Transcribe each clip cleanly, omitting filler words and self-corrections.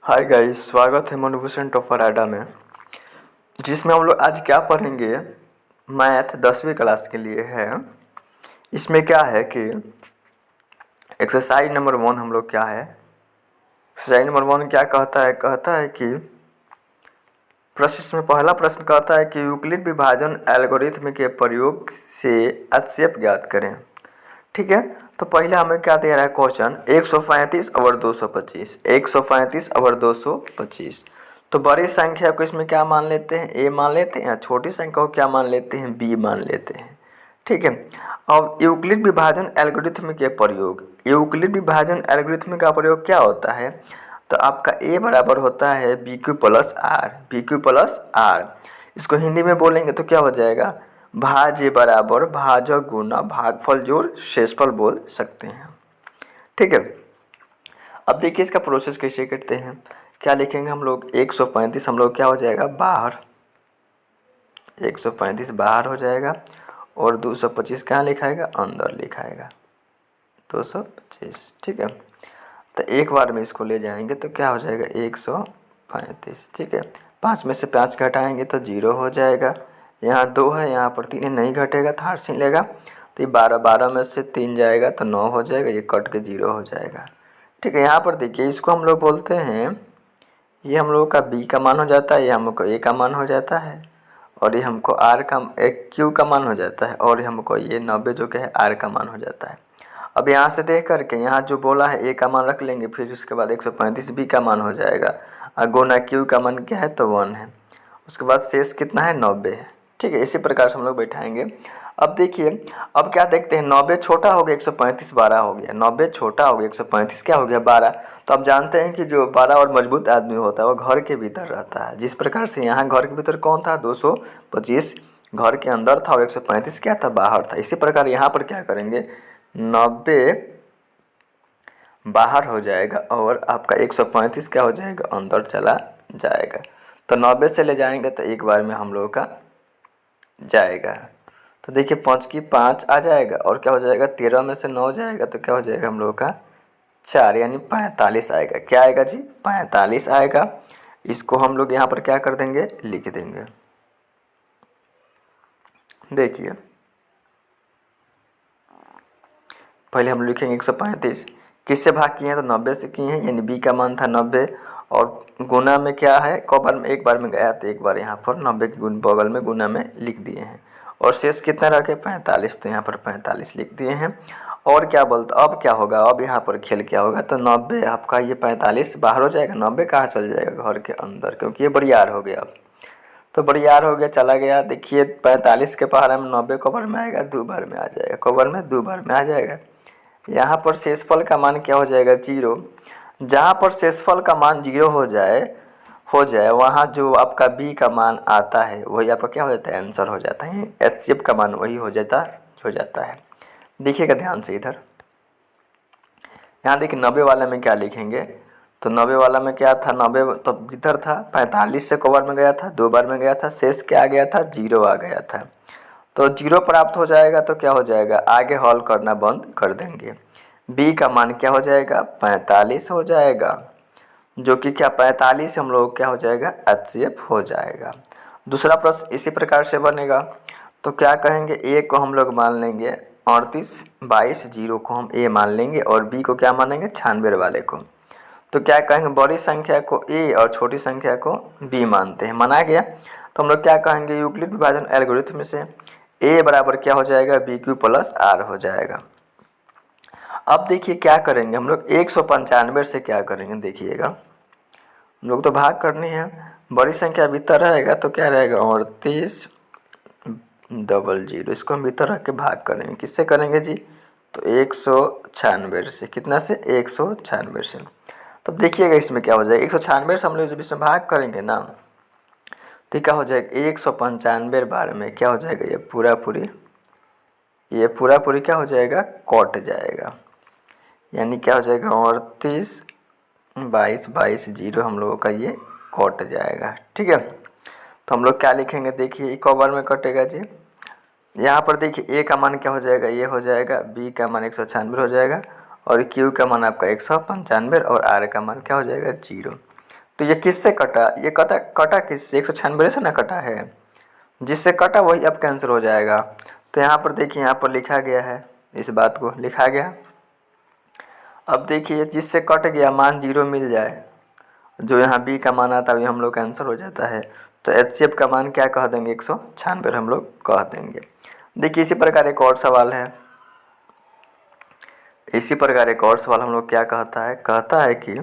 Hi guys, स्वागत है motivation topper अड्डा में, जिसमें हम लोग आज क्या पढ़ेंगे। मैथ 10वीं क्लास के लिए है। इसमें क्या है कि एक्सरसाइज नंबर 1 हम लोग क्या है, एक्सरसाइज नंबर 1 क्या कहता है कि प्रश्न में पहला प्रश्न कहता है कि यूक्लिड विभाजन एल्गोरिथ्म के प्रयोग से HCF ज्ञात करें। ठीक है, तो पहले हमें क्या दे रहा है क्वेश्चन, 135 ओवर 225, 135 ओवर 225। तो बड़ी संख्या को इसमें क्या मान लेते हैं, ए मान लेते हैं, छोटी संख्या को क्या मान लेते हैं, बी मान लेते हैं। ठीक है, अब यूक्लिड विभाजन एल्गोरिथ्म के प्रयोग, यूक्लिड विभाजन एल्गोरिथ्म का प्रयोग क्या होता है, तो आपका ए बराबर होता है b q plus r, b q plus r. इसको हिंदी में बोलेंगे तो क्या हो जाएगा, भाज्य बराबर भाजक गुना भागफल जोड़ शेषफल बोल सकते हैं। ठीक है, अब देखिए इसका प्रोसेस कैसे करते हैं। क्या लिखेंगे हम लोग, 135 हम लोग क्या हो जाएगा बाहर, 135 बाहर हो जाएगा और 225 कहाँ लिखाएगा, अंदर लिखाएगा 225। ठीक है, तो एक बार में इसको ले जाएंगे तो क्या हो जाएगा 135। ठीक है, 5 में से 5 घटाएंगे तो 0 हो जाएगा। यहाँ 2 है, यहाँ पर 3 है, नहीं घटेगा तो 8 से लेगा, तो ये 12, 12 में से 3 जाएगा तो 9 हो जाएगा, ये कट के 0 हो जाएगा। ठीक है, यहाँ पर देखिए इसको हम लोग बोलते हैं, ये हम लोगों का बी का मान हो जाता है, ये हमको ए का मान हो जाता है, और ये हमको आर का क्यू का मान हो जाता है, और हमको ये 90 जो कि है आर का मान हो जाता है। अब यहाँ से देख करके यहाँ जो बोला है ए का मान रख लेंगे, फिर उसके बाद 135 बी का मान हो जाएगा, और गुना क्यू का मान क्या है तो 1 है, उसके बाद शेष कितना है 90 है। ठीक है, इसी प्रकार से हम लोग बैठाएंगे। अब देखिए, अब क्या देखते हैं, 90 छोटा हो गया 135 12 हो गया, 90 छोटा हो गया 135 क्या हो गया 12। तो अब जानते हैं कि जो बड़ा और मजबूत आदमी होता है वो घर के भीतर रहता है। जिस प्रकार से यहाँ घर के भीतर कौन था, 225 घर के अंदर था और 135 क्या था, बाहर था। इसी प्रकार यहाँ पर क्या करेंगे, 90 बाहर हो जाएगा और आपका 135 क्या हो जाएगा, अंदर चला जाएगा। तो 90 से ले जाएंगे तो एक बार में हम लोगों का जाएगा। तो देखिए 5 की 5 आ जाएगा और क्या हो जाएगा, 13 में से 9 जाएगा तो क्या हो जाएगा हम लोगों का 4, यानी 45 आएगा। क्या आएगा जी, 45 आएगा। इसको हम लोग यहाँ पर क्या कर देंगे, लिख देंगे। देखिए पहले हम लिखेंगे 135, किससे भाग किए हैं तो 90 से किए हैं, यानी बी का मान था 90, और गुना में क्या है, कॉपर में एक बार में गया तो एक बार यहाँ पर 90 के बगल में गुना में लिख दिए हैं, और शेष कितना रखे 45, तो यहाँ पर 45 लिख दिए हैं। और क्या बोलते, अब क्या होगा, अब यहाँ पर खेल क्या होगा, तो 90 आपका ये 45 बाहर हो जाएगा, 90 कहाँ चल जाएगा घर के अंदर, क्योंकि ये बरियार हो गया। अब तो बरियार हो गया, चला गया। देखिए 45 के पहाड़ में 90 कवर में आएगा, 2 बार में आ जाएगा, कवर में 2 बार में आ जाएगा। यहाँ पर शेषफल का मान क्या हो जाएगा, 0। जहाँ पर शेषफल का मान 0 हो जाए वहाँ जो आपका बी का मान आता है वही आपका क्या हो जाता है, आंसर हो जाता है। HCF का मान वही हो जाता है। देखिएगा ध्यान से इधर, यहाँ देखिए 90 वाले में क्या लिखेंगे, तो 90 वाला में क्या था, 90 तो भीतर था, 45 से कवर में गया था, 2 बार में गया था, शेष क्या आ गया था, 0 आ गया था। तो 0 प्राप्त हो जाएगा तो क्या हो जाएगा, आगे हल करना बंद कर देंगे। बी का मान क्या हो जाएगा, 45 हो जाएगा, जो कि क्या 45 हम लोग क्या हो जाएगा, HCF हो जाएगा। दूसरा प्रश्न इसी प्रकार से बनेगा, तो क्या कहेंगे, ए को हम लोग मान लेंगे 38 22, 0 को हम ए मान लेंगे और बी को क्या मानेंगे, 96 वाले को। तो क्या कहेंगे, बड़ी संख्या को ए और छोटी संख्या को बी मानते हैं, माना गया। तो हम लोग क्या कहेंगे, यूक्लिड विभाजन एल्गोरिथ्म से ए बराबर क्या हो जाएगा, बी क्यू प्लस आर हो जाएगा। अब देखिए क्या करेंगे हम लोग, 195 से क्या करेंगे, देखिएगा हम लोग तो भाग करनी है, बड़ी संख्या भीतर रहेगा तो क्या रहेगा 38 00, इसको हम भीतर रख के भाग करेंगे, किससे करेंगे जी, तो 196 से, कितना से 196 से। तब देखिएगा इसमें क्या हो जाएगा, 196 से हम लोग जब इसमें भाग करेंगे ना तो क्या हो जाएगा, 195 बार में क्या हो जाएगा, ये पूरा पूरी क्या हो जाएगा, कट जाएगा, यानी क्या हो जाएगा 38 22 22 0 हम लोगों का ये कट जाएगा। ठीक है, तो हम लोग क्या लिखेंगे, देखिए कवर में कटेगा जी। यहाँ पर देखिए ए का मान क्या हो जाएगा, ये हो जाएगा, बी का मान 196 हो जाएगा, और क्यू का मान आपका 195, और आर का मान क्या हो जाएगा 0। तो ये किससे कटा, ये कटा कटा किससे, 196 से ना कटा है, जिससे कटा वही अब कैंसिल हो जाएगा। तो यहाँ पर देखिए, यहाँ पर लिखा गया है, इस बात को लिखा गया। अब देखिए जिससे कट गया मान 0 मिल जाए, जो यहाँ बी का मान आता है वही हम लोग का आंसर हो जाता है। तो HCF का मान क्या कह देंगे, 196 हम लोग कह देंगे। देखिए इसी प्रकार एक और सवाल है, इसी प्रकार एक और सवाल हम लोग क्या कहता है, कहता है कि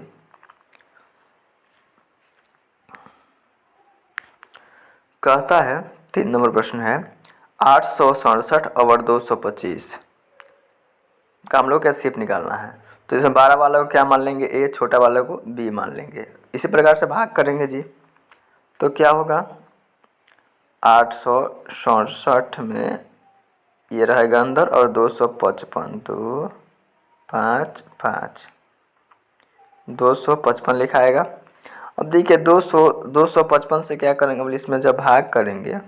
कहता है 3 नंबर प्रश्न है, 867 और 225 का हम लोग का HCF निकालना है। तो इसमें 12 वाला को क्या मान लेंगे, ए, छोटा वाला को बी मान लेंगे। इसी प्रकार से भाग करेंगे जी, तो क्या होगा, 867 में ये रहेगा अंदर और 255, 2 5 5 255 लिखाएगा। अब देखिए 255 से क्या करेंगे, मतलब इसमें जब भाग करेंगे,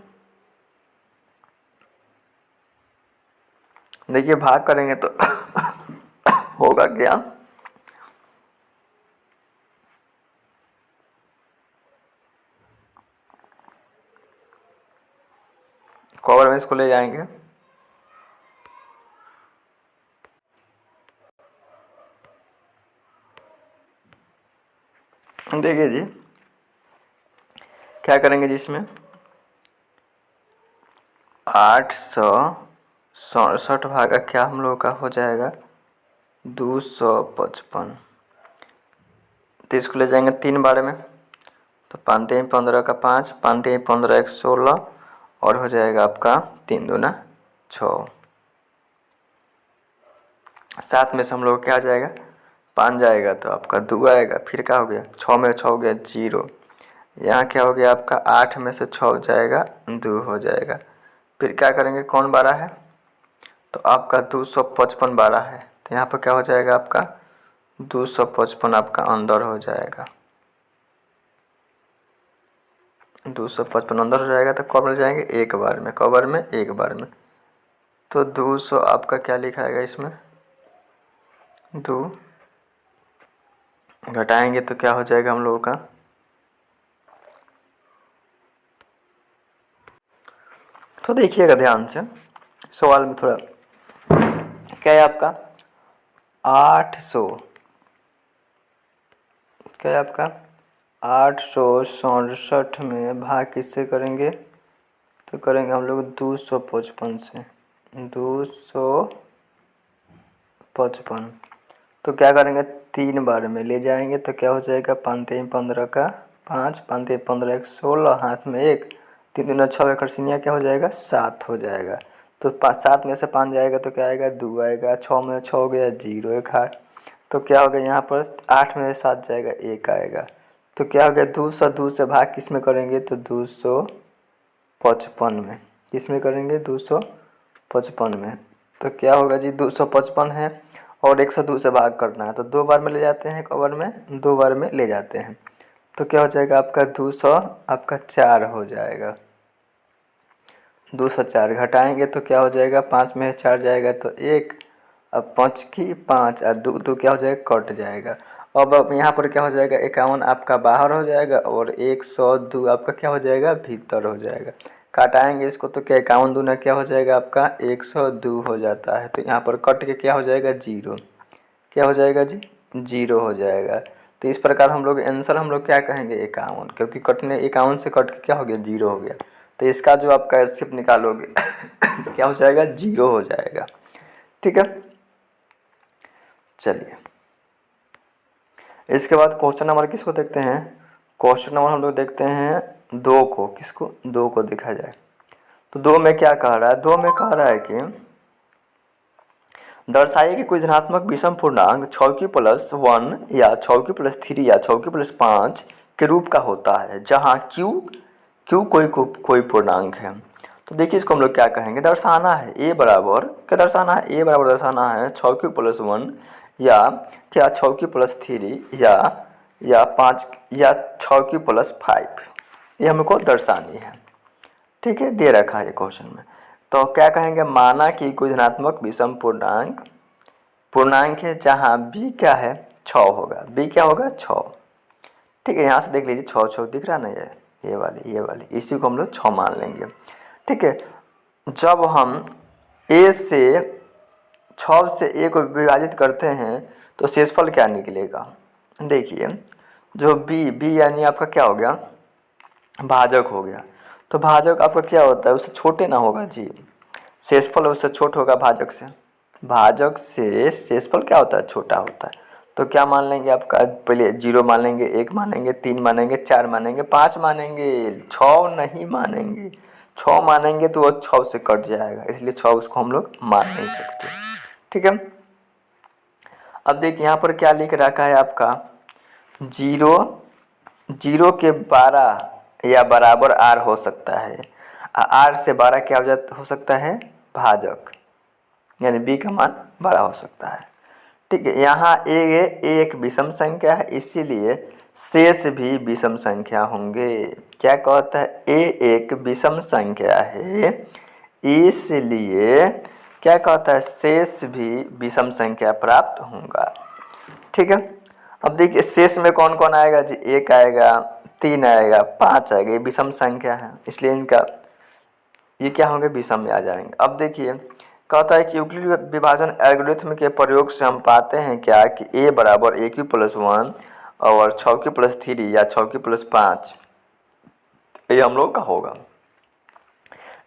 देखिए भाग करेंगे तो होगा क्या, कवर में इसको ले जाएंगे, देखिए जी क्या करेंगे जी, इसमें 867 भागा क्या हम लोग का हो जाएगा 255। तो इसको ले जाएंगे 3 बार में, तो 5 3 15 का 5, 5 3 15 1 16 और हो जाएगा आपका 3 दूना 6। 7 में से हम लोग क्या आ जाएगा, 5 जाएगा तो आपका 2 आएगा, फिर क्या हो गया 6 में 6 हो गया 0, यहाँ क्या हो गया आपका 8 में से 6 जाएगा 2 हो जाएगा। फिर क्या करेंगे, कौन 12 है, तो आपका 255 12 है, तो यहाँ पर क्या हो जाएगा आपका 255 आपका अंदर हो जाएगा, 255 अंदर हो जाएगा। तो कब मिल जाएंगे, एक बार में, कवर में एक बार में। तो 200 आपका क्या लिखाएगा, इसमें 2 घटाएंगे तो क्या हो जाएगा हम लोगों का, तो देखिएगा ध्यान से सवाल में थोड़ा, क्या है आपका 800, क्या है आपका 867 में भाग किससे करेंगे, तो करेंगे हम लोग 255 से, 255। तो क्या करेंगे 3 बार में ले जाएंगे, तो क्या हो जाएगा 5 3 15 का 5, 5 3 15 1 16, हाथ में 1, 3 दूना 6, एक खरसिनिया क्या हो जाएगा 7 हो जाएगा। तो 7 में से 5 जाएगा तो क्या आएगा 2 आएगा, 6 में 6 हो गया 0 एक हाथ, तो क्या हो गया यहाँ पर 8 में से 7 जाएगा 1 आएगा। तो क्या हो गया 202 से भाग किस में करेंगे, तो 255 में, किस में करेंगे 255 में। तो क्या होगा जी 255 है और 102 से भाग करना है, तो 2 बार में ले जाते हैं, कवर में 2 बार में ले जाते हैं। तो क्या हो जाएगा आपका 200 आपका 4 हो जाएगा, 204 घटाएंगे तो क्या हो जाएगा, 5 में 4 जाएगा तो 1, अब 5 की 5 और 2 2 क्या हो जाएगा कट जाएगा। अब यहाँ पर क्या हो जाएगा 51 आपका बाहर हो जाएगा और 102 आपका क्या हो जाएगा भीतर हो जाएगा। काटाएंगे इसको तो क्या 51 दूना क्या हो जाएगा आपका 102 हो जाता है। तो यहाँ पर कट के क्या हो जाएगा 0, क्या हो जाएगा जी 0 हो जाएगा। तो इस प्रकार हम लोग आंसर हम लोग क्या कहेंगे 51, क्योंकि कटने 51 से कट के क्या हो गया 0 हो गया। तो इसका जो आपका HCF निकालोगे क्या हो जाएगा 0 हो जाएगा। ठीक है, चलिए इसके बाद क्वेश्चन नंबर किसको देखते हैं, क्वेश्चन नंबर हम लोग देखते हैं 2 को, किसको 2 को देखा जाए। तो 2 में क्या कह रहा है, 2 में कह रहा है कि दर्शाइए कि कोई धनात्मक विषम पूर्णांक 6q+1 या 6q+3 या 6q+5 के रूप का होता है जहां q कोई पूर्णांक है। तो देखिए इसको हम लोग क्या कहेंगे, दर्शाना है a बराबर, क्या दर्शाना है a बराबर दर्शाना है 6q+1 या क्या 6q+3 या 5 या 6q+5, ये हमको दर्शानी है। ठीक है, दे रखा है ये क्वेश्चन में। तो क्या कहेंगे, माना कि कोई धनात्मक विषम पूर्णांक है जहां b क्या है 6 होगा, b क्या होगा 6। ठीक है, यहाँ से देख लीजिए 6 6 दिख रहा ना, ये वाली इसी को हम लोग 6 मान लेंगे। ठीक है, जब हम a से 6 से a को विभाजित करते हैं तो शेषफल क्या निकलेगा। देखिए जो b यानी आपका क्या हो गया, भाजक हो गया। तो भाजक आपका क्या होता है, उससे छोटे ना होगा जी, शेषफल उससे छोटा होगा भाजक से। भाजक से शेषफल क्या होता है, छोटा होता है। तो क्या मान लेंगे आपका, पहले 0 मान लेंगे, 1 मानेंगे, 3 मानेंगे, 4 मानेंगे, 5 मानेंगे, 6 नहीं मानेंगे। 6 मानेंगे तो वो 6 से कट जाएगा, इसलिए 6 उसको हम लोग मान नहीं सकते। ठीक है, अब देखिए यहाँ पर क्या लिख रखा है आपका, 0 के 12 या बराबर r हो सकता है। r से 12 क्या हो सकता है, भाजक, यानी b का मान 12 हो सकता है। ठीक है, यहाँ a एक विषम संख्या है, इसीलिए शेष भी विषम संख्या होंगे। क्या कहता है, a एक विषम संख्या है, इसलिए क्या कहता है, शेष भी विषम संख्या प्राप्त होगा। ठीक है, अब देखिए शेष में कौन कौन आएगा जी, 1 आएगा, 3 आएगा, 5 आएगा, ये विषम संख्या है, इसलिए इनका ये क्या होंगे, विषम में आ जाएंगे। अब देखिए कहता है कि यूक्लिड विभाजन एल्गोरिथ्म के प्रयोग से हम पाते हैं क्या कि a बराबर a³ + 1 और 6³ 3 या 6³ 5, ये हम लोग का होगा।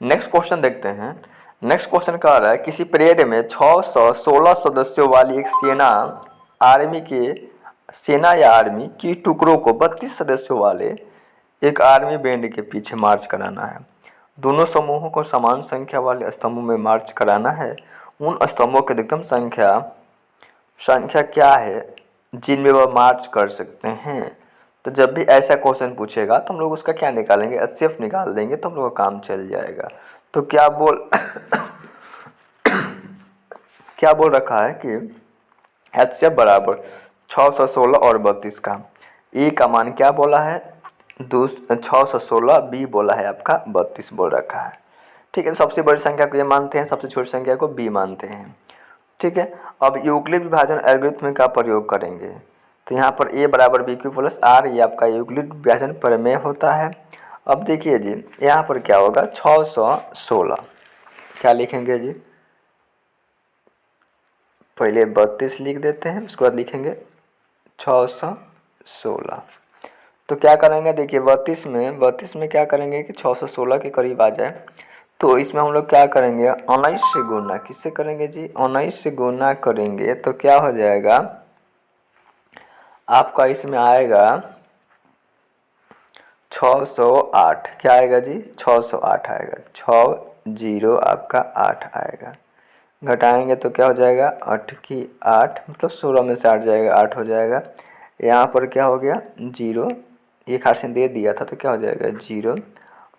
नेक्स्ट क्वेश्चन देखते हैं। नेक्स्ट क्वेश्चन कह रहा है किसी परेड में 616 सदस्यों वाली एक सेना या आर्मी की टुकड़ों को 32 सदस्यों वाले एक आर्मी बैंड के पीछे मार्च कराना है। दोनों समूहों को समान संख्या वाले स्तंभों में मार्च कराना है। उन स्तंभों की अधिकतम संख्या क्या है जिनमें वह मार्च कर सकते हैं। तो जब भी ऐसा क्वेश्चन पूछेगा तो हम लोग उसका क्या निकालेंगे, HCF निकाल देंगे, तो हम लोग का काम चल जाएगा। तो क्या बोल रखा है कि HCF बराबर 616 और 32 का ए का मान क्या बोला है, 616, बी बोला है आपका 32 बोल रखा है। ठीक है, सबसे बड़ी संख्या को ये मानते हैं, सबसे छोटी संख्या को बी मानते हैं। ठीक है, अब यूक्लिड विभाजन एल्गोरिथ्म का प्रयोग करेंगे। तो यहाँ पर a बराबर b³ + r, ये आपका यूक्लिड विभाजन प्रमेय होता है। अब देखिए जी यहाँ पर क्या होगा, 616 क्या लिखेंगे जी, पहले 32 लिख देते हैं, उसके बाद लिखेंगे 616। तो क्या करेंगे, देखिए 32 में क्या करेंगे कि 616 के करीब आ जाए, तो इसमें हम लोग क्या करेंगे, 19 से गुना, किससे करेंगे जी, 19 से गुना करेंगे तो क्या हो जाएगा आपका, इसमें आएगा 608, क्या आएगा जी, 608 आएगा, 60 आपका 8 आएगा, घटाएंगे तो क्या हो जाएगा, 8 की 8, मतलब 16 में से 8 जाएगा, 8 हो जाएगा। यहाँ पर क्या हो गया, 0, ये खासियत दे दिया था तो क्या हो जाएगा 0,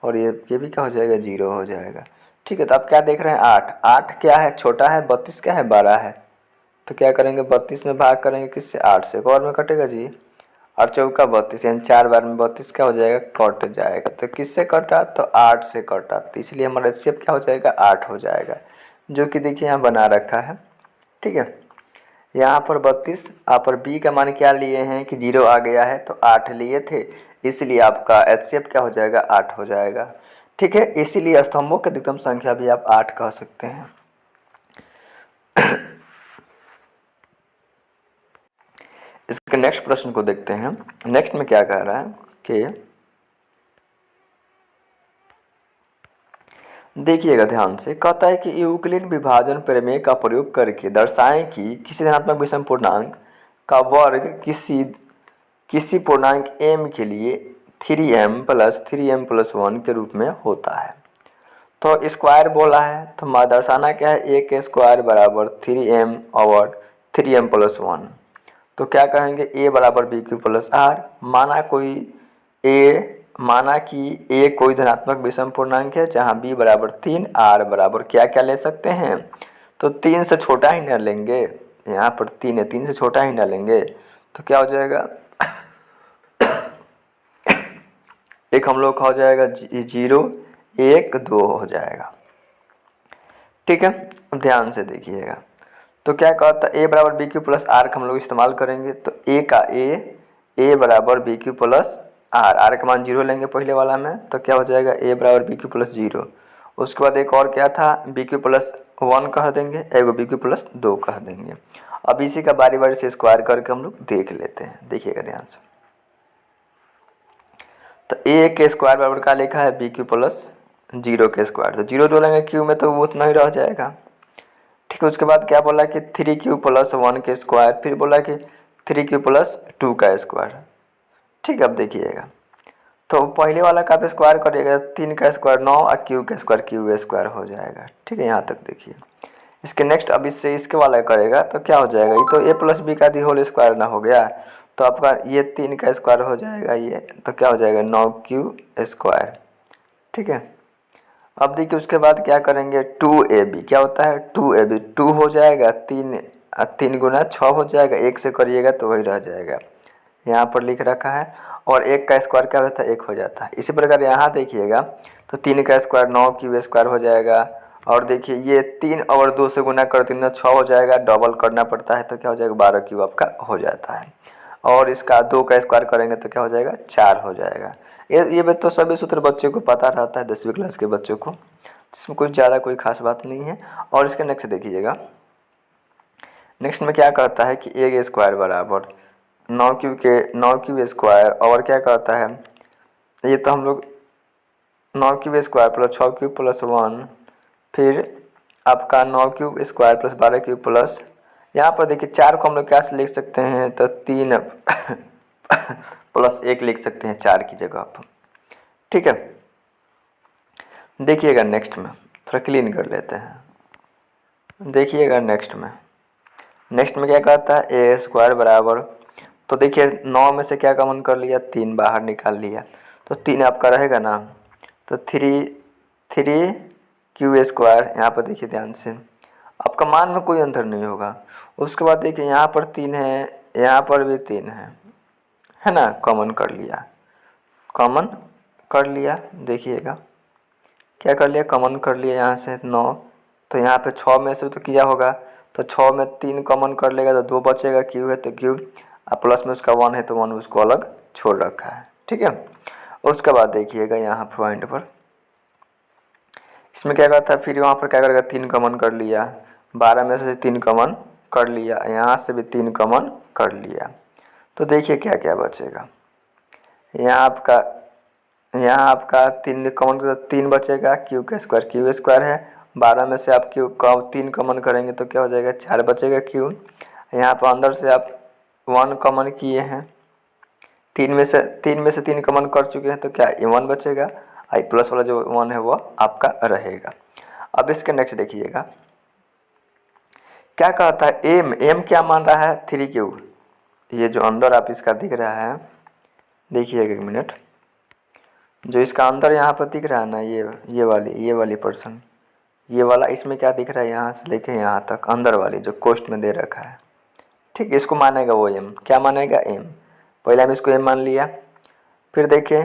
और ये भी क्या हो जाएगा, 0 हो जाएगा। ठीक है, तो आप क्या देख रहे हैं, 8 क्या है, छोटा है, 32 क्या है, बड़ा है। तो क्या करेंगे, 32 में भाग करेंगे किससे, 8 से, एक और में कटेगा जी, 8 चौका 32, यानी 4 बार में 32 क्या हो जाएगा, कट जाएगा। तो किससे कटा, तो 8 से कटा, तो इसलिए हमारा HCF क्या हो जाएगा, 8 हो जाएगा, जो कि देखिए यहाँ बना रखा है। ठीक है, यहाँ पर 32, यहाँ पर b का मान क्या लिए हैं कि 0 आ गया है, तो 8 लिए थे, इसलिए आपका HCF क्या हो जाएगा, 8 हो जाएगा। ठीक है, इसीलिए स्तंभों की अधिकतम संख्या भी आप 8 कह सकते हैं। इसके नेक्स्ट प्रश्न को देखते हैं। नेक्स्ट में क्या कह रहा है कि देखिएगा ध्यान से, कहता है कि यूक्लिड विभाजन प्रमेय का प्रयोग करके दर्शाएं कि किसी धनात्मक विषम पूर्णांक का वर्ग किसी पूर्णांक m के लिए 3m + 3m + 1 के रूप में होता है। तो स्क्वायर बोला है, तो दर्शाना क्या है, a के स्क्वायर बराबर 3m और 3m + 1। तो क्या कहेंगे, a बराबर b³ + r, माना कि a कोई धनात्मक विषम पूर्णांक है जहाँ b बराबर 3, r बराबर क्या क्या ले सकते हैं, तो 3 से छोटा ही ना लेंगे, यहाँ पर 3 है, 3 से छोटा ही ना लेंगे, तो क्या हो जाएगा, एक हम लोग का हो जाएगा 0, 1, 2 हो जाएगा। ठीक है, अब ध्यान से देखिएगा, तो क्या कहता है, a बराबर b³ + r का हम लोग इस्तेमाल करेंगे, तो a का a, ए बराबर b q plus r, r का मान 0 लेंगे पहले वाला में, तो क्या हो जाएगा ए बराबर बी क्यू प्लस 0। उसके बाद एक और क्या था, बी क्यू प्लस 1 कह देंगे, एगो बी क्यू प्लस 2 कह देंगे। अब इसी का बारी बारी से स्क्वायर करके हम लोग देख लेते हैं, देखिएगा ध्यान से। तो ए के स्क्वायर बराबर का लिखा है बी क्यू प्लस 0 के स्क्वायर, तो 0 जोड़ेंगे क्यू में तो वो उतना ही रह जाएगा। ठीक है, उसके बाद क्या बोला कि 3q प्लस 1 के स्क्वायर, फिर बोला कि 3q प्लस 2 का स्क्वायर। ठीक है, अब देखिएगा तो पहले वाला का आप स्क्वायर करिएगा, 3 का स्क्वायर 9 और क्यू का स्क्वायर क्यू स्क्वायर हो जाएगा। ठीक है, यहाँ तक देखिए। इसके नेक्स्ट अब इससे इसके वाला करेगा तो क्या हो जाएगा, ये तो ए प्लस बी का दी होल स्क्वायर ना हो गया, तो आपका ये 3 का स्क्वायर हो जाएगा, ये तो क्या हो जाएगा 9q स्क्वायर। ठीक है, अब देखिए उसके बाद क्या करेंगे, 2ab क्या होता है 2ab, 2 हो जाएगा, 3 गुना 6 हो जाएगा, 1 से करिएगा तो वही रह जाएगा, यहाँ पर लिख रखा है। और 1 का स्क्वायर क्या होता है 1 हो जाता है। इसी प्रकार यहाँ देखिएगा तो 3 का स्क्वायर 9q स्क्वायर हो जाएगा, और देखिए ये 3 और 2 से गुना कर 3 6 हो जाएगा, डबल करना पड़ता है तो क्या हो जाएगा 12q आपका हो जाता है। और इसका 2 का स्क्वायर करेंगे तो क्या हो जाएगा 4 हो जाएगा। ये तो सभी सूत्र बच्चे को पता रहता है, 10वीं क्लास के बच्चों को, इसमें कुछ ज़्यादा कोई खास बात नहीं है। और इसके नेक्स्ट देखिएगा, नेक्स्ट में क्या कहता है कि ए स्क्वायर बराबर 9q स्क्वायर, और क्या कहता है, ये तो हम लोग 9q square plus 6q plus 1, फिर आपका 9q square plus 12q plus, यहाँ पर देखिए 4 को हम लोग क्या से लिख सकते हैं, तो 3 प्लस 1 लिख सकते हैं 4 की जगह पर। ठीक है, देखिएगा नेक्स्ट में थोड़ा क्लीन कर लेते हैं। देखिएगा नेक्स्ट में क्या कहता है ए स्क्वायर बराबर, तो देखिए 9 में से क्या कॉमन कर लिया 3 बाहर निकाल लिया, तो 3 आपका रहेगा ना, तो 3q स्क्वायर, यहाँ पर देखिए ध्यान से आपका मान में कोई अंतर नहीं होगा। उसके बाद देखिए यहाँ पर 3 है, यहाँ पर भी 3 है ना, कॉमन कर लिया, देखिएगा क्या कर लिया कॉमन कर लिया यहाँ से 9, तो यहाँ पे 6 में से तो किया होगा, तो 6 में 3 कॉमन कर लेगा तो 2 बचेगा, क्यू है तो क्यू, और प्लस में उसका 1 है तो 1 उसको अलग छोड़ रखा है। ठीक है, उसके बाद देखिएगा यहाँ पॉइंट पर इसमें क्या करता है, फिर वहाँ पर क्या करेगा 3 कॉमन कर लिया, 12 में से 3 कॉमन कर लिया, यहाँ से भी 3 कॉमन कर लिया, तो देखिए क्या क्या बचेगा, यहाँ आपका 3 कॉमन कर 3 बचेगा, क्यू स्क्वायर है, 12 में से आप क्यू 3 कॉमन करेंगे तो क्या हो जाएगा 4 बचेगा क्यू, यहाँ पर अंदर से आप 1 कॉमन किए हैं, 3 में से 3 कॉमन कर चुके हैं तो क्या 1 बचेगा, आई प्लस वाला जो 1 है वो आपका रहेगा। अब इसके नेक्स्ट देखिएगा क्या कहता है, एम क्या मान रहा है 3q, ये जो अंदर आप इसका दिख रहा है, देखिएगा एक मिनट, जो इसका अंदर यहाँ पर दिख रहा है ना, ये वाली पर्सन, ये वाला, इसमें क्या दिख रहा है यहाँ से लेके यहाँ तक अंदर वाली जो कोष्ट में दे रखा है। ठीक, इसको मानेगा वो एम, क्या मानेगा एम, पहले हम इसको एम मान लिया, फिर देखें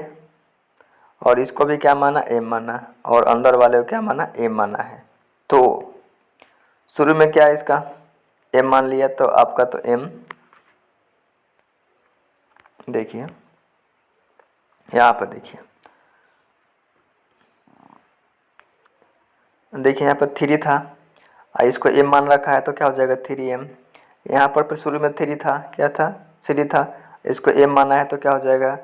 और इसको भी क्या माना एम माना, और अंदर वाले को क्या माना एम माना है, तो शुरू में क्या है इसका एम मान लिया, तो आपका तो एम देखिए यहाँ पर देखिए यहाँ पर 3 था, इसको m मान रखा है तो क्या हो जाएगा 3m, यहाँ पर फिर शुरू में 3 था, क्या था 3 था, इसको m माना है तो क्या हो जाएगा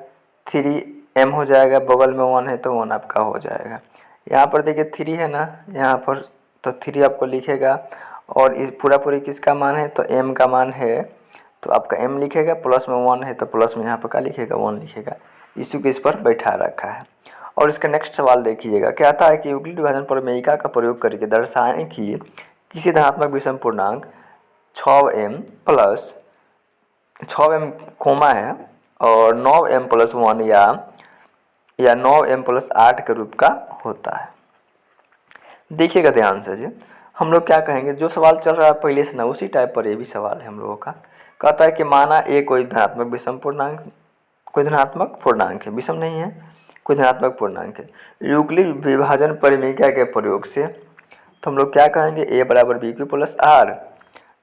3m हो जाएगा, बगल में 1 है तो 1 आपका हो जाएगा। यहाँ पर देखिए 3 है ना, यहाँ पर तो 3 आपको लिखेगा, और इस पूरी किसका मान है तो m का मान है, तो आपका m लिखेगा, प्लस में 1 है तो प्लस में यहाँ पर क्या लिखेगा 1 लिखेगा, इसी को इस पर बैठा रखा है। और इसका नेक्स्ट सवाल देखिएगा, कहता है कि यूक्लिड विभाजन प्रमेयिका का प्रयोग करके दर्शाएं कि किसी धनात्मक विषम पूर्णांक 6m प्लस 6m कोमा है और 9m प्लस 1 या 9m प्लस 8 के रूप का होता है। देखिएगा ध्यान से जी, हम लोग क्या कहेंगे, जो सवाल चल रहा है पहले से ना उसी टाइप पर ये भी सवाल है हम लोगों का। कहता है कि माना ए कोई धनात्मक विषम पूर्णांक, कोई धनात्मक पूर्णांक है, विषम नहीं है, कोई धनात्मक पूर्णांक है, यूक्लिड विभाजन परिमेयिका के प्रयोग से, तो हम लोग क्या कहेंगे ए बराबर बी क्यू प्लस आर।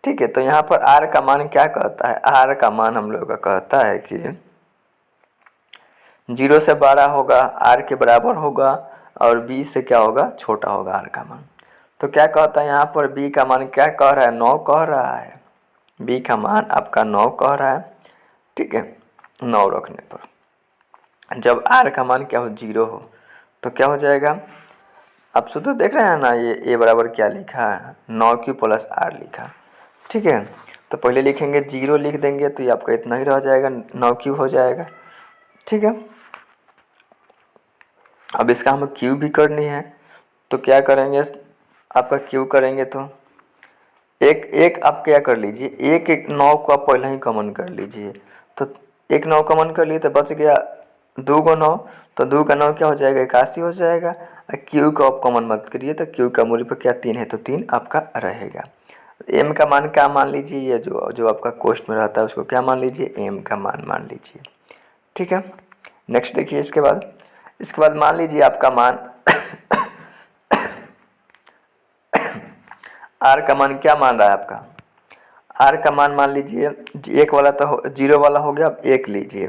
ठीक है, तो यहाँ पर आर का मान क्या कहता है, आर का मान हम लोग का कहता है कि 0 से बड़ा होगा, आर के बराबर होगा, और बी से क्या होगा, छोटा होगा आर का मान। तो क्या कहता है यहाँ पर, बी का मान क्या कह रहा है, 9 कह रहा है। बी का मान आपका 9 कह रहा है, ठीक है। 9 रखने पर जब आर का मान क्या हो, 0 हो, तो क्या हो जाएगा, आप सूत्र देख रहे हैं ना, ये ए बराबर क्या लिखा है, 9 क्यू प्लस आर लिखा, ठीक है। तो पहले लिखेंगे 0 लिख देंगे, तो ये आपका इतना ही रह जाएगा, 9 क्यू हो जाएगा, ठीक है। अब इसका हमें क्यू भी करनी है, तो क्या करेंगे, आपका क्यू करेंगे तो एक एक आप क्या कर लीजिए, एक एक 9 को आप पहले ही कॉमन कर लीजिए। तो एक 9 कॉमन कर लिए तो बच गया 2 को 9, तो 2 का 9 क्या हो जाएगा, 81 हो जाएगा। क्यू को आप कॉमन मत करिए, तो क्यू का मूल्य पर क्या 3 है, तो 3 आपका रहेगा। एम का मान क्या मान लीजिए, ये जो जो आपका कोष्ट में रहता है उसको क्या मान लीजिए, एम का मान लीजिए, ठीक है। नेक्स्ट देखिए, इसके बाद मान लीजिए आपका मान आर का मान क्या मान रहा है आपका, आर का मान लीजिए, एक वाला तो 0 वाला हो गया, अब 1 लीजिए,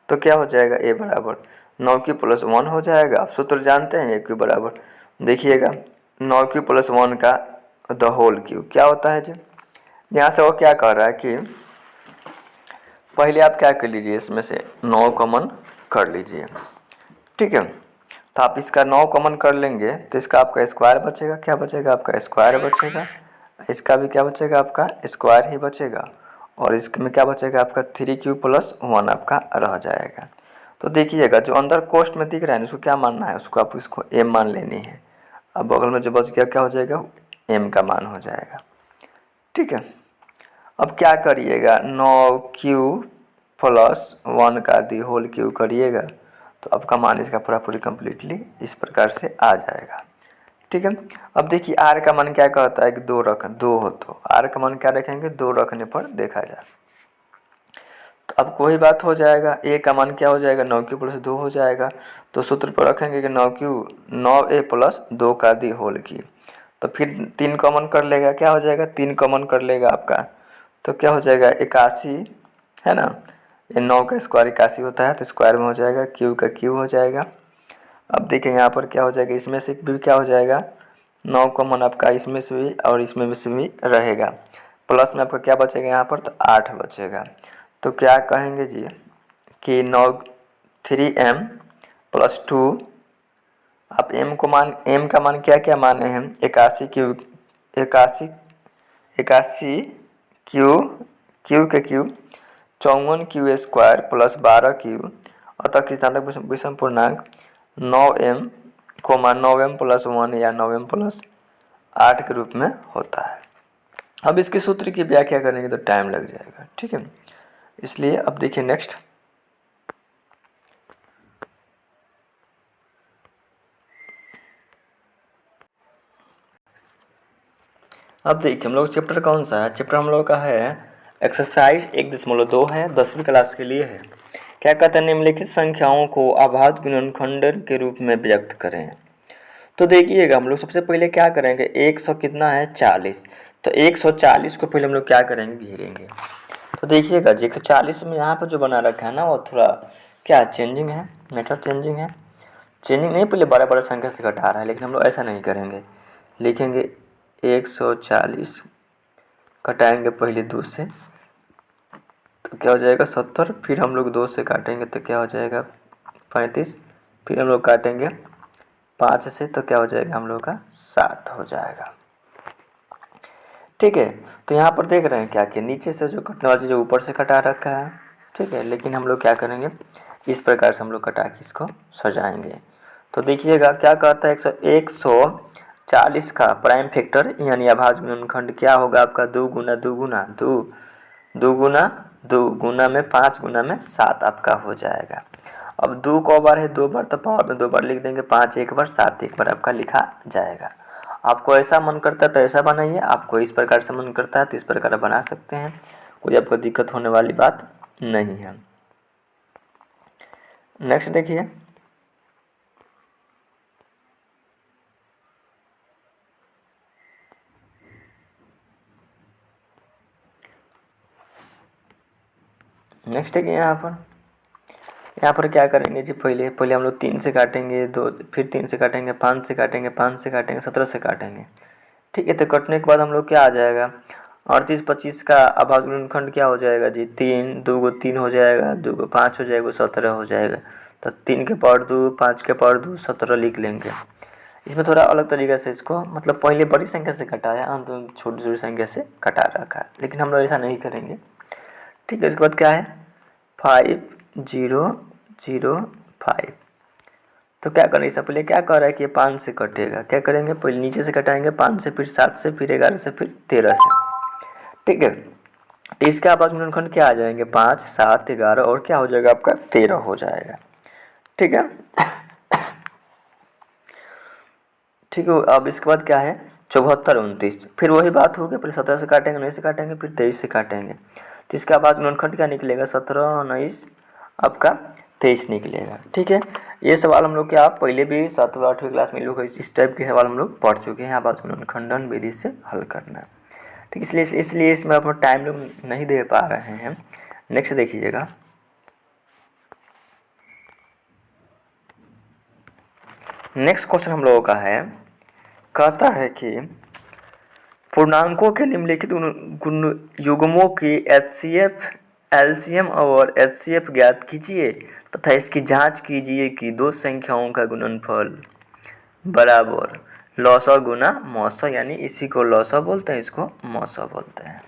तो क्या हो जाएगा, ए बराबर 9 क्यू प्लस 1 हो जाएगा। आप सूत्र जानते हैं, ए क्यू बराबर, देखिएगा 9 क्यू प्लस 1 का द होल क्यू क्या होता है जी। यहाँ से वो क्या कह रहा है कि पहले आप क्या कर लीजिए, इसमें से 9 कॉमन कर लीजिए, ठीक है। तो आप इसका 9 कॉमन कर लेंगे, तो इसका आपका स्क्वायर बचेगा, क्या बचेगा, आपका स्क्वायर बचेगा। इसका भी क्या बचेगा, आपका स्क्वायर ही बचेगा। और इसमें क्या बचेगा, आपका 3 क्यू प्लस 1 आपका रह जाएगा। तो देखिएगा जो अंदर कोष्ट में दिख रहा है उसको क्या मानना है, उसको आप इसको एम मान लेनी है। अब बगल में जो बच गया क्या हो जाएगा, एम का मान हो जाएगा, ठीक है। अब क्या करिएगा, 9 क्यू प्लस 1 का दी होल क्यू करिएगा, तो आपका मान इसका पूरी कम्प्लीटली इस प्रकार से आ जाएगा, ठीक है। अब देखिए आर का मान क्या कहता है कि 2 हो, तो आर का मान क्या रखेंगे, 2 रखने पर देखा जाए तो अब कोई बात हो जाएगा, ए का मान क्या हो जाएगा, 9 क्यू प्लस 2 हो जाएगा। तो सूत्र पर रखेंगे कि 9 ए प्लस 2 का दी होल की, तो फिर 3 कॉमन कर लेगा, क्या हो जाएगा, 3 कॉमन कर लेगा आपका, तो क्या हो जाएगा 81, है ना। ये 9 का स्क्वायर 81 होता है, तो स्क्वायर में हो जाएगा, क्यू का क्यू हो जाएगा। अब देखिए यहाँ पर क्या हो जाएगा, इसमें से भी क्या हो जाएगा, 9 कॉमन आपका इसमें से भी और इसमें से भी रहेगा, प्लस में आपका क्या बचेगा यहाँ पर, तो 8 बचेगा। तो क्या कहेंगे जी कि 3m प्लस 2, आप एम का मान क्या क्या माने हैं, 81 81 क्यू, क्यू के Q 54 Q square plus 12 Q, अतः कृतांतक विषम पूर्णांक 9m 9m प्लस 1 या 9m प्लस 8 के रूप में होता है। अब इसके सूत्र की व्याख्या करेंगे तो टाइम लग जाएगा, ठीक है। इसलिए अब देखिए नेक्स्ट, अब देखिए हम लोग चैप्टर कौन सा है, चैप्टर हम लोग का है एक्सरसाइज 1.2 है, 10वीं क्लास के लिए है। क्या कहते हैं, निम्नलिखित संख्याओं को अभाज्य गुणनखंड के रूप में व्यक्त करें। तो देखिएगा हम लोग सबसे पहले क्या करेंगे, 100 कितना है 40, तो 140 को पहले हम लोग क्या करेंगे, घेरेंगे। तो देखिएगा जी 140 में यहाँ पर जो बना रखा है ना वो थोड़ा क्या चेंजिंग है, मेथड चेंजिंग है, चेंजिंग नहीं, पहले बड़ा बड़ा संख्या से घटा रहा है, लेकिन हम लोग ऐसा नहीं करेंगे, लिखेंगे 140 घटाएंगे पहले 2 से, तो क्या हो जाएगा 70, फिर हम लोग 2 से काटेंगे तो क्या हो जाएगा 35, फिर हम लोग काटेंगे 5 से, तो क्या हो जाएगा हम लोग का 7 हो जाएगा, ठीक है। तो यहाँ पर देख रहे हैं क्या कि नीचे से जो कटने वाली चीज़ ऊपर से कटा रखा है, ठीक है, लेकिन हम लोग क्या करेंगे, इस प्रकार से हम लोग कटा के इसको सजाएंगे। तो देखिएगा क्या कहता है, 140 का प्राइम फैक्टर यानी अभाज्य गुणनखंड क्या होगा आपका, 2 गुना 2 गुना 2, 2 गुना 2 गुना में 5 गुना में 7 आपका हो जाएगा। अब 2 को बार है 2 बार, तो पावर में 2 बार लिख देंगे, 5 एक बार 7 एक बार आपका लिखा जाएगा। आपको ऐसा मन करता है तो ऐसा बनाइए, आपको इस प्रकार से मन करता है तो इस प्रकार बना सकते हैं, कोई आपको दिक्कत होने वाली बात नहीं है। नेक्स्ट देखिए, नेक्स्ट है यहाँ यहाँ पर क्या करेंगे जी, पहले पहले हम लोग 3 से काटेंगे, 2 फिर 3 से काटेंगे, 5 से काटेंगे, 5 से काटेंगे, 17 से काटेंगे। ठीक है, तो कटने के बाद हम लोग क्या आ जाएगा, 38 25 का अभाज्य गुणनखंड क्या हो जाएगा जी, 3, 2 को 3 हो जाएगा, 2 को 5 हो जाएगा, 17 हो जाएगा। तो 3 के पावर 2, 5 के पावर 2, 17 लिख लेंगे। इसमें थोड़ा अलग तरीके से इसको, मतलब पहले बड़ी संख्या से कटाया, अंत में छोटी छोटी संख्या से कटा रखा है, लेकिन हम लोग ऐसा नहीं करेंगे। ठीक है, इसके बाद क्या है 5005। तो क्या करें, इससे पहले क्या कर रहा है कि 5 से कटेगा, क्या करेंगे पहले नीचे से कटाएंगे 5 से, फिर 7 से, फिर 11 से, फिर 13 से। ठीक है, तो इसके आपस में गुणनखंड क्या आ जाएंगे, 5, 7, 11 और क्या हो जाएगा आपका 13 हो जाएगा। ठीक है, ठीक है। अब इसके बाद क्या है 74 29, फिर वही बात होगी, पहले 17 से काटेंगे, 19 से काटेंगे, फिर 23 से काटेंगे। तो इसके बाद गुणनखंड क्या निकलेगा, 17 19 आपका 23 निकलेगा। ठीक है, ये सवाल हम लोग क्या पहले भी 7वीं 8वीं क्लास में लोग इस टाइप के सवाल हम लोग पढ़ चुके हैं, आवाज गुणनखंडन विधि से हल करना। ठीक, इसलिए इसमें अपना टाइम लोग नहीं दे पा रहे हैं। नेक्स्ट देखिएगा, नेक्स्ट क्वेश्चन हम लोगों का है, कहता है कि पूर्णांकों के निम्नलिखित गुण युग्मों की HCF LCM और HCF ज्ञात कीजिए तथा इसकी जांच कीजिए कि दो संख्याओं का गुणनफल बराबर लॉसा गुना मौसा, यानी इसी को लॉसा बोलते हैं, इसको मौसा बोलते हैं।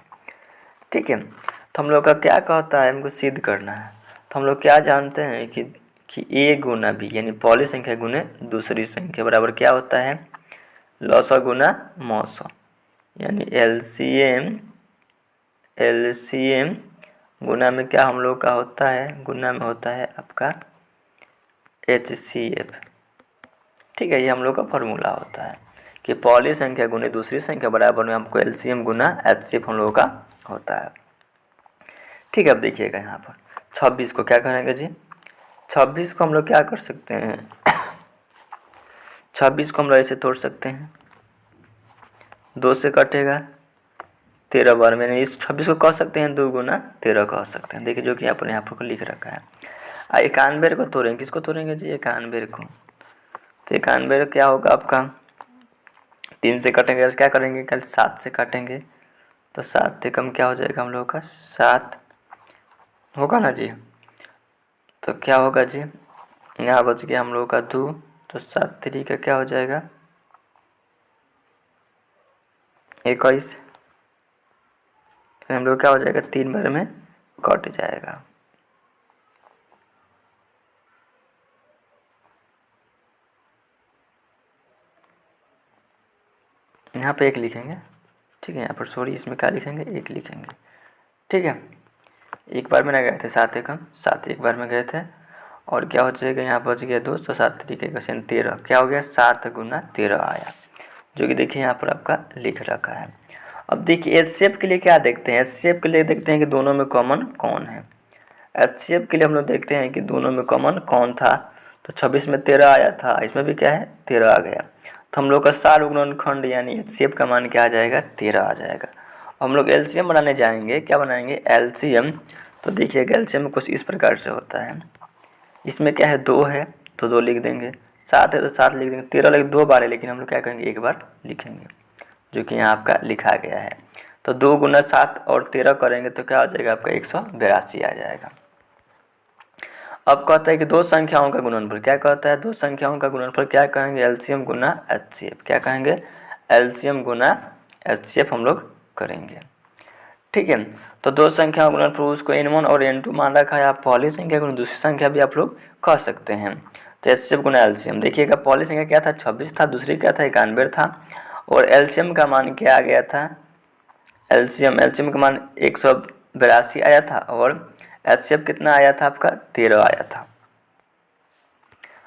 ठीक है, तो हम लोग का क्या कहता है, हमको सिद्ध करना है। तो हम लोग क्या जानते हैं कि A गुना B, यानी पहली संख्या गुने दूसरी संख्या बराबर क्या होता है, लॉसा गुना मौसा, यानी LCM गुना में क्या हम लोग का होता है, गुना में होता है आपका HCF। ठीक है, ये हम लोग का फॉर्मूला होता है कि पहली संख्या गुने दूसरी संख्या बराबर में हमको LCM गुना HCF हम लोगों का होता है। ठीक है, अब देखिएगा यहाँ पर 26 को क्या करेंगे जी, 26 को हम लोग क्या कर सकते हैं, 26 को हम लोग ऐसे तोड़ सकते हैं, 2 से कटेगा 13 बार में, इस 26 को कह सकते हैं 2 गुना 13 कह सकते हैं। देखिए जो कि आपने यहाँ पर लिख रखा है। 91 को तोड़ेंगे, किसको तोड़ेंगे जी, 91 को। तो 91 क्या होगा आपका, 3 से कटेंगे, क्या करेंगे कल 7 से काटेंगे, तो 7 से कम क्या हो जाएगा हम लोग का 7 होगा ना जी। तो क्या होगा जी, यहाँ बच गया हम लोग का 2, तो 7 3 का क्या हो जाएगा 21, हम लोग क्या हो जाएगा 3 बार में कट जाएगा। यहाँ पे 1 लिखेंगे। ठीक है, यहाँ पर सॉरी इसमें क्या लिखेंगे 1 लिखेंगे। ठीक है, एक बार में ना गए थे 7 एकम 7 एक बार में गए थे, और क्या हो जाएगा यहाँ बच गया 2, तो 7 3 का 13, क्या हो गया 7 गुना 13 आया, जो कि देखिए यहाँ पर आपका लिख रखा है। अब देखिए HCF के लिए क्या देखते हैं, HCF के लिए देखते हैं कि दोनों में कॉमन कौन है। HCF के लिए हम लोग देखते हैं कि दोनों में कॉमन कौन था, तो 26 में 13 आया था, इसमें भी क्या है 13 आ गया, तो हम लोग का सार गुणनखंड यानी HCF का मान क्या आ जाएगा 13 आ जाएगा। हम लोग LCM बनाने जाएंगे, क्या बनाएंगे LCM। तो देखिएगा LCM कुछ इस प्रकार से होता है, इसमें क्या है 2 है तो 2 लिख देंगे, 7 है तो 7 लिख देंगे, 13 लिख 2 बार है, लेकिन हम लोग क्या करेंगे 1 बार लिखेंगे, जो कि यहाँ आपका लिखा गया है। तो 2 गुना 7 और 13 करेंगे तो क्या हो जाएगा आपका 182 आ जाएगा। अब कहता है कि दो संख्याओं का गुणनफल, क्या कहता है दो संख्याओं का गुणनफल क्या कहेंगे LCM गुना HCF, क्या कहेंगे LCM गुना HCF हम लोग करेंगे। ठीक है, तो दो संख्याओं का गुणनफल उसको N1 और N2 मान रखा है, आप पहली संख्या गुना दूसरी संख्या भी आप लोग कह सकते हैं। तो HCF गुना LCM देखिएगा, पहली संख्या क्या था 26 था, दूसरी क्या था 91 था, और LCM का मान क्या आ गया था, LCM का मान 182 आया था, और HCF कितना आया था आपका 13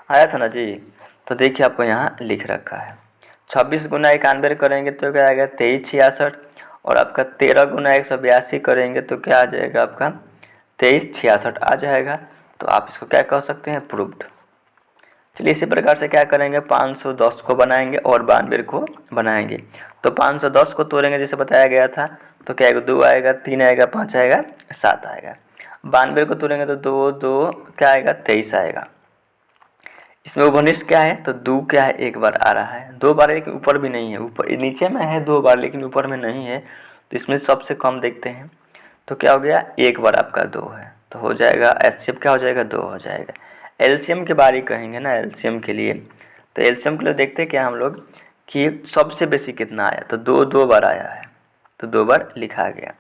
आया था ना जी। तो देखिए आपको यहाँ लिख रखा है 26 गुना 91 करेंगे तो क्या आएगा 2366, और आपका 13 गुना 182 करेंगे तो क्या आ जाएगा आपका 2366 आ जाएगा। तो आप इसको क्या कह सकते हैं प्रूव्ड। चलिए इसी प्रकार से क्या करेंगे 510 को बनाएंगे और 92 को बनाएंगे। तो 510 को तोड़ेंगे जैसे बताया गया था, तो क्या आएगा 2 आएगा, 3 आएगा, 5 आएगा, 7 आएगा। 92 को तोड़ेंगे तो 2 2 क्या आएगा 23 आएगा। इसमें उभनिष्ठ क्या है तो 2 क्या है एक बार आ रहा है, 2 बार है लेकिन ऊपर भी नहीं है, ऊपर नीचे में है 2 बार लेकिन ऊपर में नहीं है, तो इसमें सबसे कम देखते हैं तो क्या हो गया एक बार आपका 2 है, तो हो जाएगा एचसीएफ क्या हो जाएगा 2 हो जाएगा। एलसीएम के बारे कहेंगे ना एलसीएम के लिए, तो एलसीएम के लिए देखते हैं क्या हम लोग कि सबसे बेसी कितना आया, तो 2 2 बार आया है तो 2 बार लिखा गया।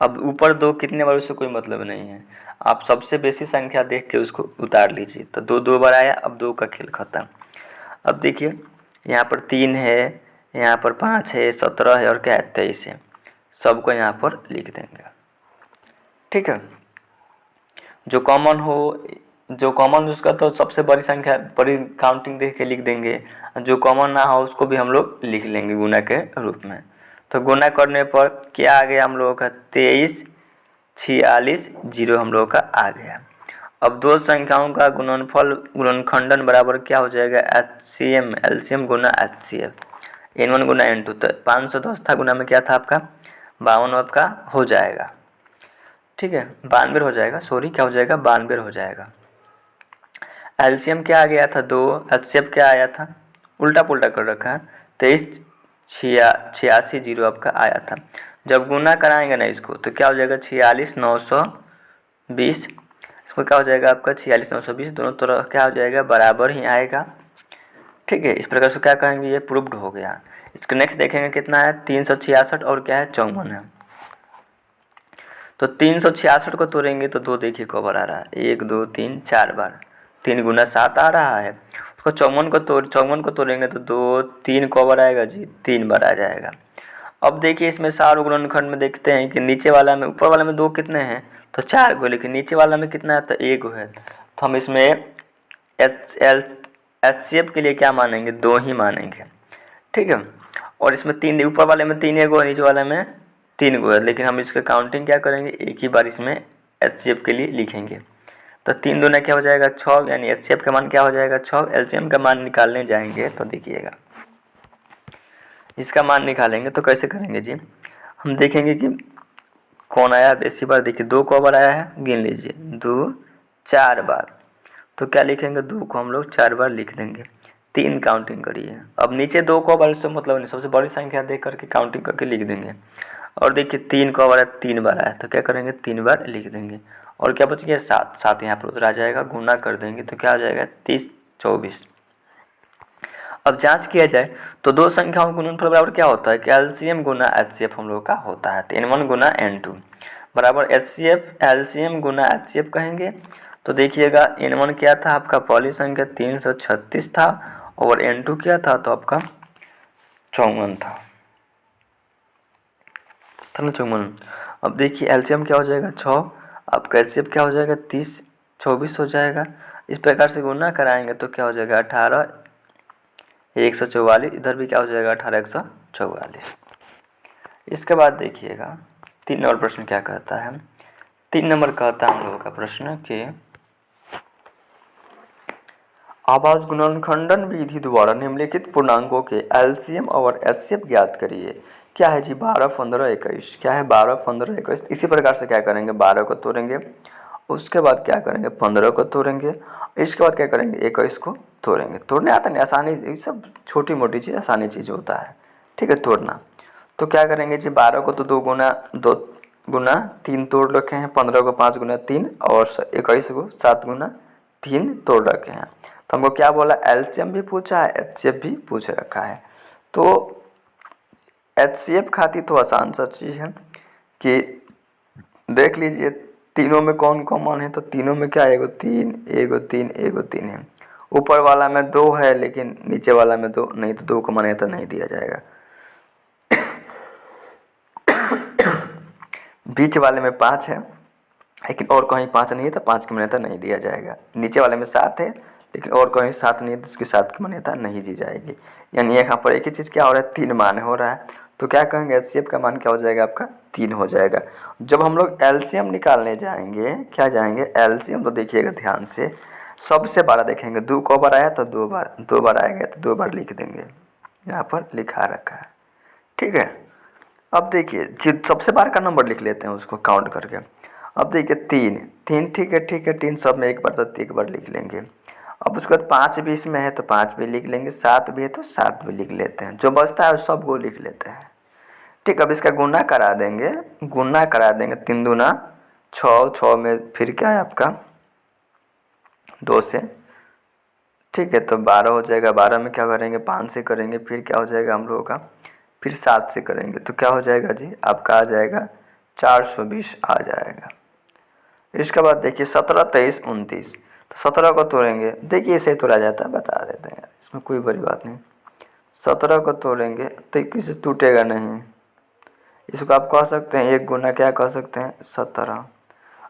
अब ऊपर 2 कितने बार उससे कोई मतलब नहीं है, आप सबसे बेसी संख्या देख के उसको उतार लीजिए, तो 2 2 बार आया, अब 2 का खेल खत्म। अब देखिए यहाँ पर 3 है, यहाँ पर 5 है, 17 है और क्या है 23 है, सबको यहाँ पर लिख देंगे। ठीक है, जो कॉमन उसका तो सबसे बड़ी संख्या बड़ी काउंटिंग देख के लिख देंगे, जो कॉमन ना हो उसको भी हम लोग लिख लेंगे गुना के रूप में। तो गुना करने पर क्या आ गया हम लोगों का 23 46 0 हम लोगों का आ गया। अब दो संख्याओं का गुणनखंडन बराबर क्या हो जाएगा एचसीएम एलसीएम गुना एचसीएफ, n1 गुना n2, तो 510 था गुना में क्या था आपका 52 आपका हो जाएगा। ठीक है 92 हो जाएगा, सॉरी क्या हो जाएगा 92 हो जाएगा। एलसीएम क्या आ गया था 2, एचसीएफ क्या आया था उल्टा पुल्टा कर रखा है 23 86 0 आपका आया था। जब गुना कराएंगे ना इसको तो क्या हो जाएगा 46 920, इसको क्या हो जाएगा आपका 46 920, दोनों तरफ क्या हो जाएगा बराबर ही आएगा। ठीक है, इस प्रकार से क्या कहेंगे ये प्रूव्ड हो गया। इसके नेक्स्ट देखेंगे कितना है 366 और क्या है 54 है। तो 366 को तोड़ेंगे तो 2 देखिए कब आ रहा है 1 2 3 4 बार, 3 गुना 7 आ रहा है। उसको 54 को तोड़ेंगे तो 2 3 कब बार आएगा जी 3 बार आ जाएगा। अब देखिए इसमें सार गुणनखंड में देखते हैं कि नीचे वाला में ऊपर वाला में 2 कितने हैं तो 4 को, लेकिन नीचे वाला में कितना है तो 1 है, तो हम इसमें एचसीएफ के लिए क्या मानेंगे 2 ही मानेंगे। ठीक है, और इसमें 3 ऊपर वाले में 3 एगो नीचे वाले में 3 गो है, लेकिन हम इसका काउंटिंग क्या करेंगे एक ही बार इसमें एचसीएफ के लिए लिखेंगे। तो 3 दूना क्या हो जाएगा 6, यानी एचसीएफ का मान क्या हो जाएगा 6। एलसीएम का मान निकालने जाएंगे तो देखिएगा इसका मान निकालेंगे तो कैसे करेंगे जी, हम देखेंगे कि कौन आया बेसी बार। देखिए 2 को बार आया है, गिन लीजिए 2 4 बार, तो क्या लिखेंगे 2 को हम लोग 4 बार लिख देंगे। 3 काउंटिंग करिए, अब नीचे 2 को बार से मतलब नहीं, सबसे बड़ी संख्या देख करके काउंटिंग करके लिख देंगे। और देखिए 3 को बार 3 बार आया तो क्या करेंगे 3 बार लिख देंगे। और क्या बच गया 7, 7 यहाँ पर उधर आ जाएगा, गुना कर देंगे तो क्या आ जाएगा 30 24। अब जांच किया जाए तो दो संख्याओं का गुणनफल बराबर क्या होता है कि एलसीएम गुना एचसीएफ हम लोग का होता है, तो n1 गुना n2 बराबर एचसीएफ एलसीएम गुना एचसीएफ कहेंगे। तो देखिएगा n1 क्या था आपका पहली संख्या 336 था और n2 क्या था तो आपका 54 था ना 54। अब देखिए एलसीएम क्या हो जाएगा 6, आपका एचसीएफ क्या हो जाएगा 30 24 हो जाएगा। इस प्रकार से गुना कराएंगे तो क्या हो जाएगा 18 144, इधर भी क्या हो जाएगा 18 144। इसके बाद देखिएगा 3 नंबर प्रश्न क्या कहता है। 3 नंबर कहता है हम लोगों का प्रश्न कि आवास गुणनखंडन विधि द्वारा निम्नलिखित पूर्णांकों के एलसीएम और एचसीएफ ज्ञात करिए। क्या है जी 12 15 21, क्या है 12 15 21। इसी प्रकार से क्या करेंगे 12 को तोड़ेंगे, उसके बाद क्या करेंगे 15 को तोड़ेंगे, इसके बाद क्या करेंगे 21 को तोड़ेंगे। तोड़ने आता नहीं, आसानी, ये सब छोटी मोटी चीज़ आसानी चीज़ होता है। ठीक है, तोड़ना तो क्या करेंगे जी 12 को तो 2 गुना 3 तोड़ रखे हैं, 15 को 5 गुना 3 और 21 को 7 गुना 3 तोड़ रखे हैं। तो हमको क्या बोला एलसीएम भी पूछा है एचसीएफ भी पूछ रखा है। तो एचसीएफ खातिर तो आसान सा चीज़ है कि देख लीजिए तीनों में कौन कॉमन है, तो तीनों में क्या एगो 3 एगो 3 एगो 3 है। ऊपर वाला में 2 है लेकिन नीचे वाला में 2 नहीं, तो 2 का मान्यता नहीं दिया जाएगा। बीच वाले में 5 है लेकिन और कहीं 5 नहीं है तो 5 की मान्यता नहीं दिया जाएगा। नीचे वाले में 7 है लेकिन और कहीं 7 नहीं है तो उसकी 7 की मान्यता नहीं दी जाएगी। यानी यहाँ पर एक ही चीज़ क्या हो रहा है 3 मान हो रहा है, तो क्या कहेंगे एचसीएफ का मान क्या हो जाएगा आपका 3 हो जाएगा। जब हम लोग एलसीएम निकालने जाएंगे क्या जाएंगे एलसीएम, तो देखिएगा ध्यान से सबसे बड़ा देखेंगे 2 को बार आया तो 2 बार आएगा तो 2 बार लिख देंगे, यहाँ पर लिखा रखा है। ठीक है, अब देखिए सबसे बार का नंबर लिख लेते हैं उसको काउंट करके। अब देखिए 3 3 ठीक है 3 सब में एक बार तो एक बार लिख लेंगे। अब उसके बाद 5 भी इसमें है तो 5 भी लिख लेंगे, 7 भी है तो 7 भी लिख लेते हैं, जो बचता है सब को लिख लेते हैं। ठीक, अब इसका गुना करा देंगे, 3 दूना 6, 6 में फिर क्या है आपका 2 से, ठीक है तो 12 हो जाएगा। 12 में क्या करेंगे 5 से करेंगे, फिर क्या हो जाएगा हम लोगों का, फिर 7 से करेंगे तो क्या हो जाएगा जी आपका आ जाएगा 420 आ जाएगा। इसके बाद देखिए 17, 23, 29, तो 17 को तोड़ेंगे, देखिए इसे तोड़ा जाता है बता देते हैं यार, इसमें कोई बड़ी बात नहीं। 17 को तोड़ेंगे तो 21 से टूटेगा नहीं, इसको आप कह सकते हैं एक गुना क्या कह सकते हैं 17।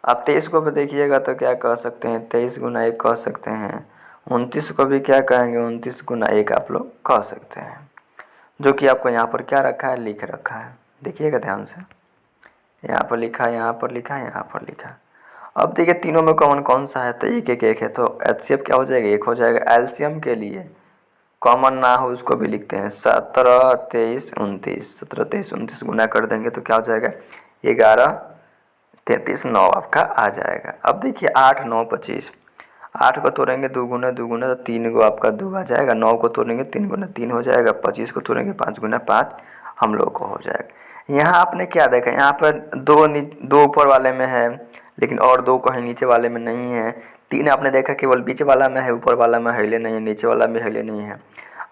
आप 23 को भी देखिएगा तो क्या कह सकते हैं 23 गुना 1 कह सकते हैं। 29 को भी क्या कहेंगे 29 गुना 1 आप लोग कह सकते हैं, जो कि आपको यहाँ पर क्या रखा है लिख रखा है, देखिएगा ध्यान से, यहाँ पर लिखा है, यहाँ पर लिखा है, यहाँ पर लिखा है। अब देखिए तीनों में कॉमन कौन सा है तो एक है, तो एचसीएफ क्या हो जाएगा 1 हो जाएगा। एलसीएम के लिए कॉमन ना हो उसको भी लिखते हैं 17, 23, 29, 17, 23, 29 गुना कर देंगे तो क्या हो जाएगा 11, 33, 9 आपका आ जाएगा। अब देखिए 8, 9, 25, 8 को तोड़ेंगे 2 गुना तो 3 को आपका 2 आ जाएगा। 9 को तोड़ेंगे 3 गुना 3 हो जाएगा। 25 को तोड़ेंगे 5 गुना 5 हम लोग को हो जाएगा। यहाँ आपने क्या देखा, यहाँ पर दो ऊपर वाले में है लेकिन और 2 कहीं नीचे वाले में नहीं है। 3 आपने देखा केवल बीच वाला में है, ऊपर वाला में हिले नहीं है, नीचे वाला में हिले नहीं है।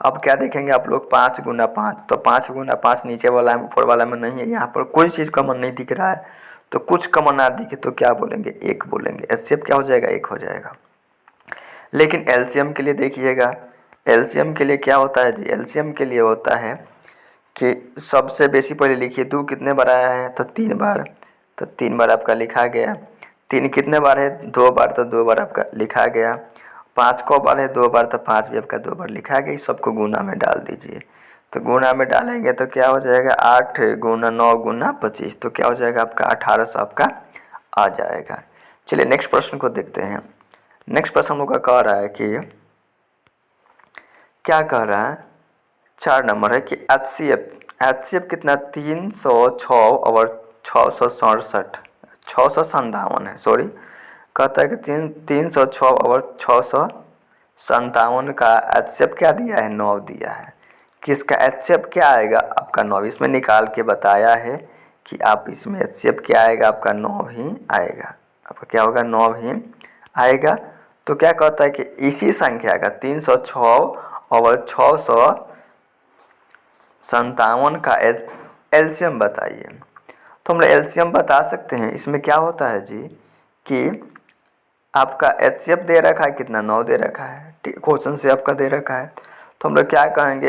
अब क्या देखेंगे आप लोग 5 गुना 5, तो 5 गुना 5 नीचे वाला है ऊपर वाला में नहीं है। यहाँ पर कोई चीज़ कॉमन नहीं दिख रहा है, तो कुछ कॉमन ना दिखे तो क्या बोलेंगे 1 बोलेंगे। एचसीएफ क्या हो जाएगा 1 हो जाएगा। लेकिन एलसीएम के लिए देखिएगा, एलसीएम के लिए क्या होता है जी, एलसीएम के लिए होता है कि सबसे बेसी पहले लिखिए 2 कितने बार आया है तो 3 बार, तो 3 बार आपका लिखा गया। 3 कितने बार है 2 बार, तो 2 बार आपका लिखा गया। 5 को बार है 2 बार, तो 5 भी आपका 2 बार लिखा गया। इस सबको गुना में डाल दीजिए, तो गुना में डालेंगे तो क्या हो जाएगा 8 गुना 9 गुना 25, तो क्या हो जाएगा आपका 1800 आपका आ जाएगा। चलिए नेक्स्ट प्रश्न को देखते हैं। नेक्स्ट प्रश्न हम लोग का कह रहा है कि क्या कह रहा है 4 नंबर है कि एचसीएफ कितना 306 और 657 है, सॉरी कहता है कि 306 और 657 का एचसीएफ क्या दिया है 9 दिया है। किसका एचसीएफ क्या आएगा आपका 9, इसमें निकाल के बताया है कि आप इसमें एचसीएफ क्या आएगा आपका 9 ही आएगा, आपका क्या होगा 9 ही आएगा। तो क्या कहता है कि इसी संख्या का 306 और 657 का एलसीएम बताइए। तो हम लोग एलसीएम बता सकते हैं। इसमें क्या होता है जी कि आपका एचसीएफ दे रखा है कितना 9 दे रखा है, ठीक क्वेश्चन से आपका दे रखा है, तो हम लोग क्या कहेंगे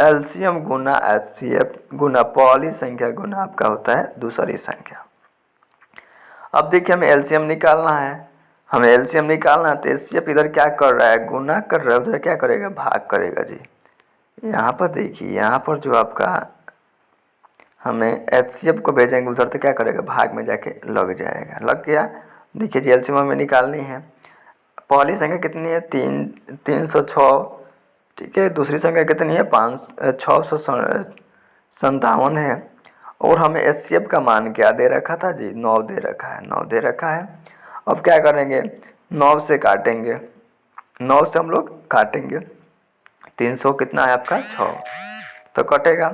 एलसीएम गुना एचसीएफ गुना पहली संख्या गुना आपका होता है दूसरी संख्या। अब देखिए हमें एलसीएम निकालना है, हमें एलसीएम निकालना है तो एचसीएफ इधर क्या कर रहा है गुना कर रहा है, उधर क्या करेगा भाग करेगा जी। यहाँ पर देखिए, यहाँ पर जो आपका हमें एचसीएफ को भेजेंगे उधर तो क्या करेगा भाग में जाके लग जाएगा, लग गया। देखिए जी एलसीएम हमें निकालनी है। पहली संख्या कितनी है 306, ठीक है। दूसरी संख्या कितनी है 657 है। और हमें एचसीएफ का मान क्या दे रखा था जी 9 दे रखा है, 9 दे रखा है। अब क्या करेंगे 9 से काटेंगे, 9 से हम लोग काटेंगे 300 कितना है आपका 6, तो कटेगा।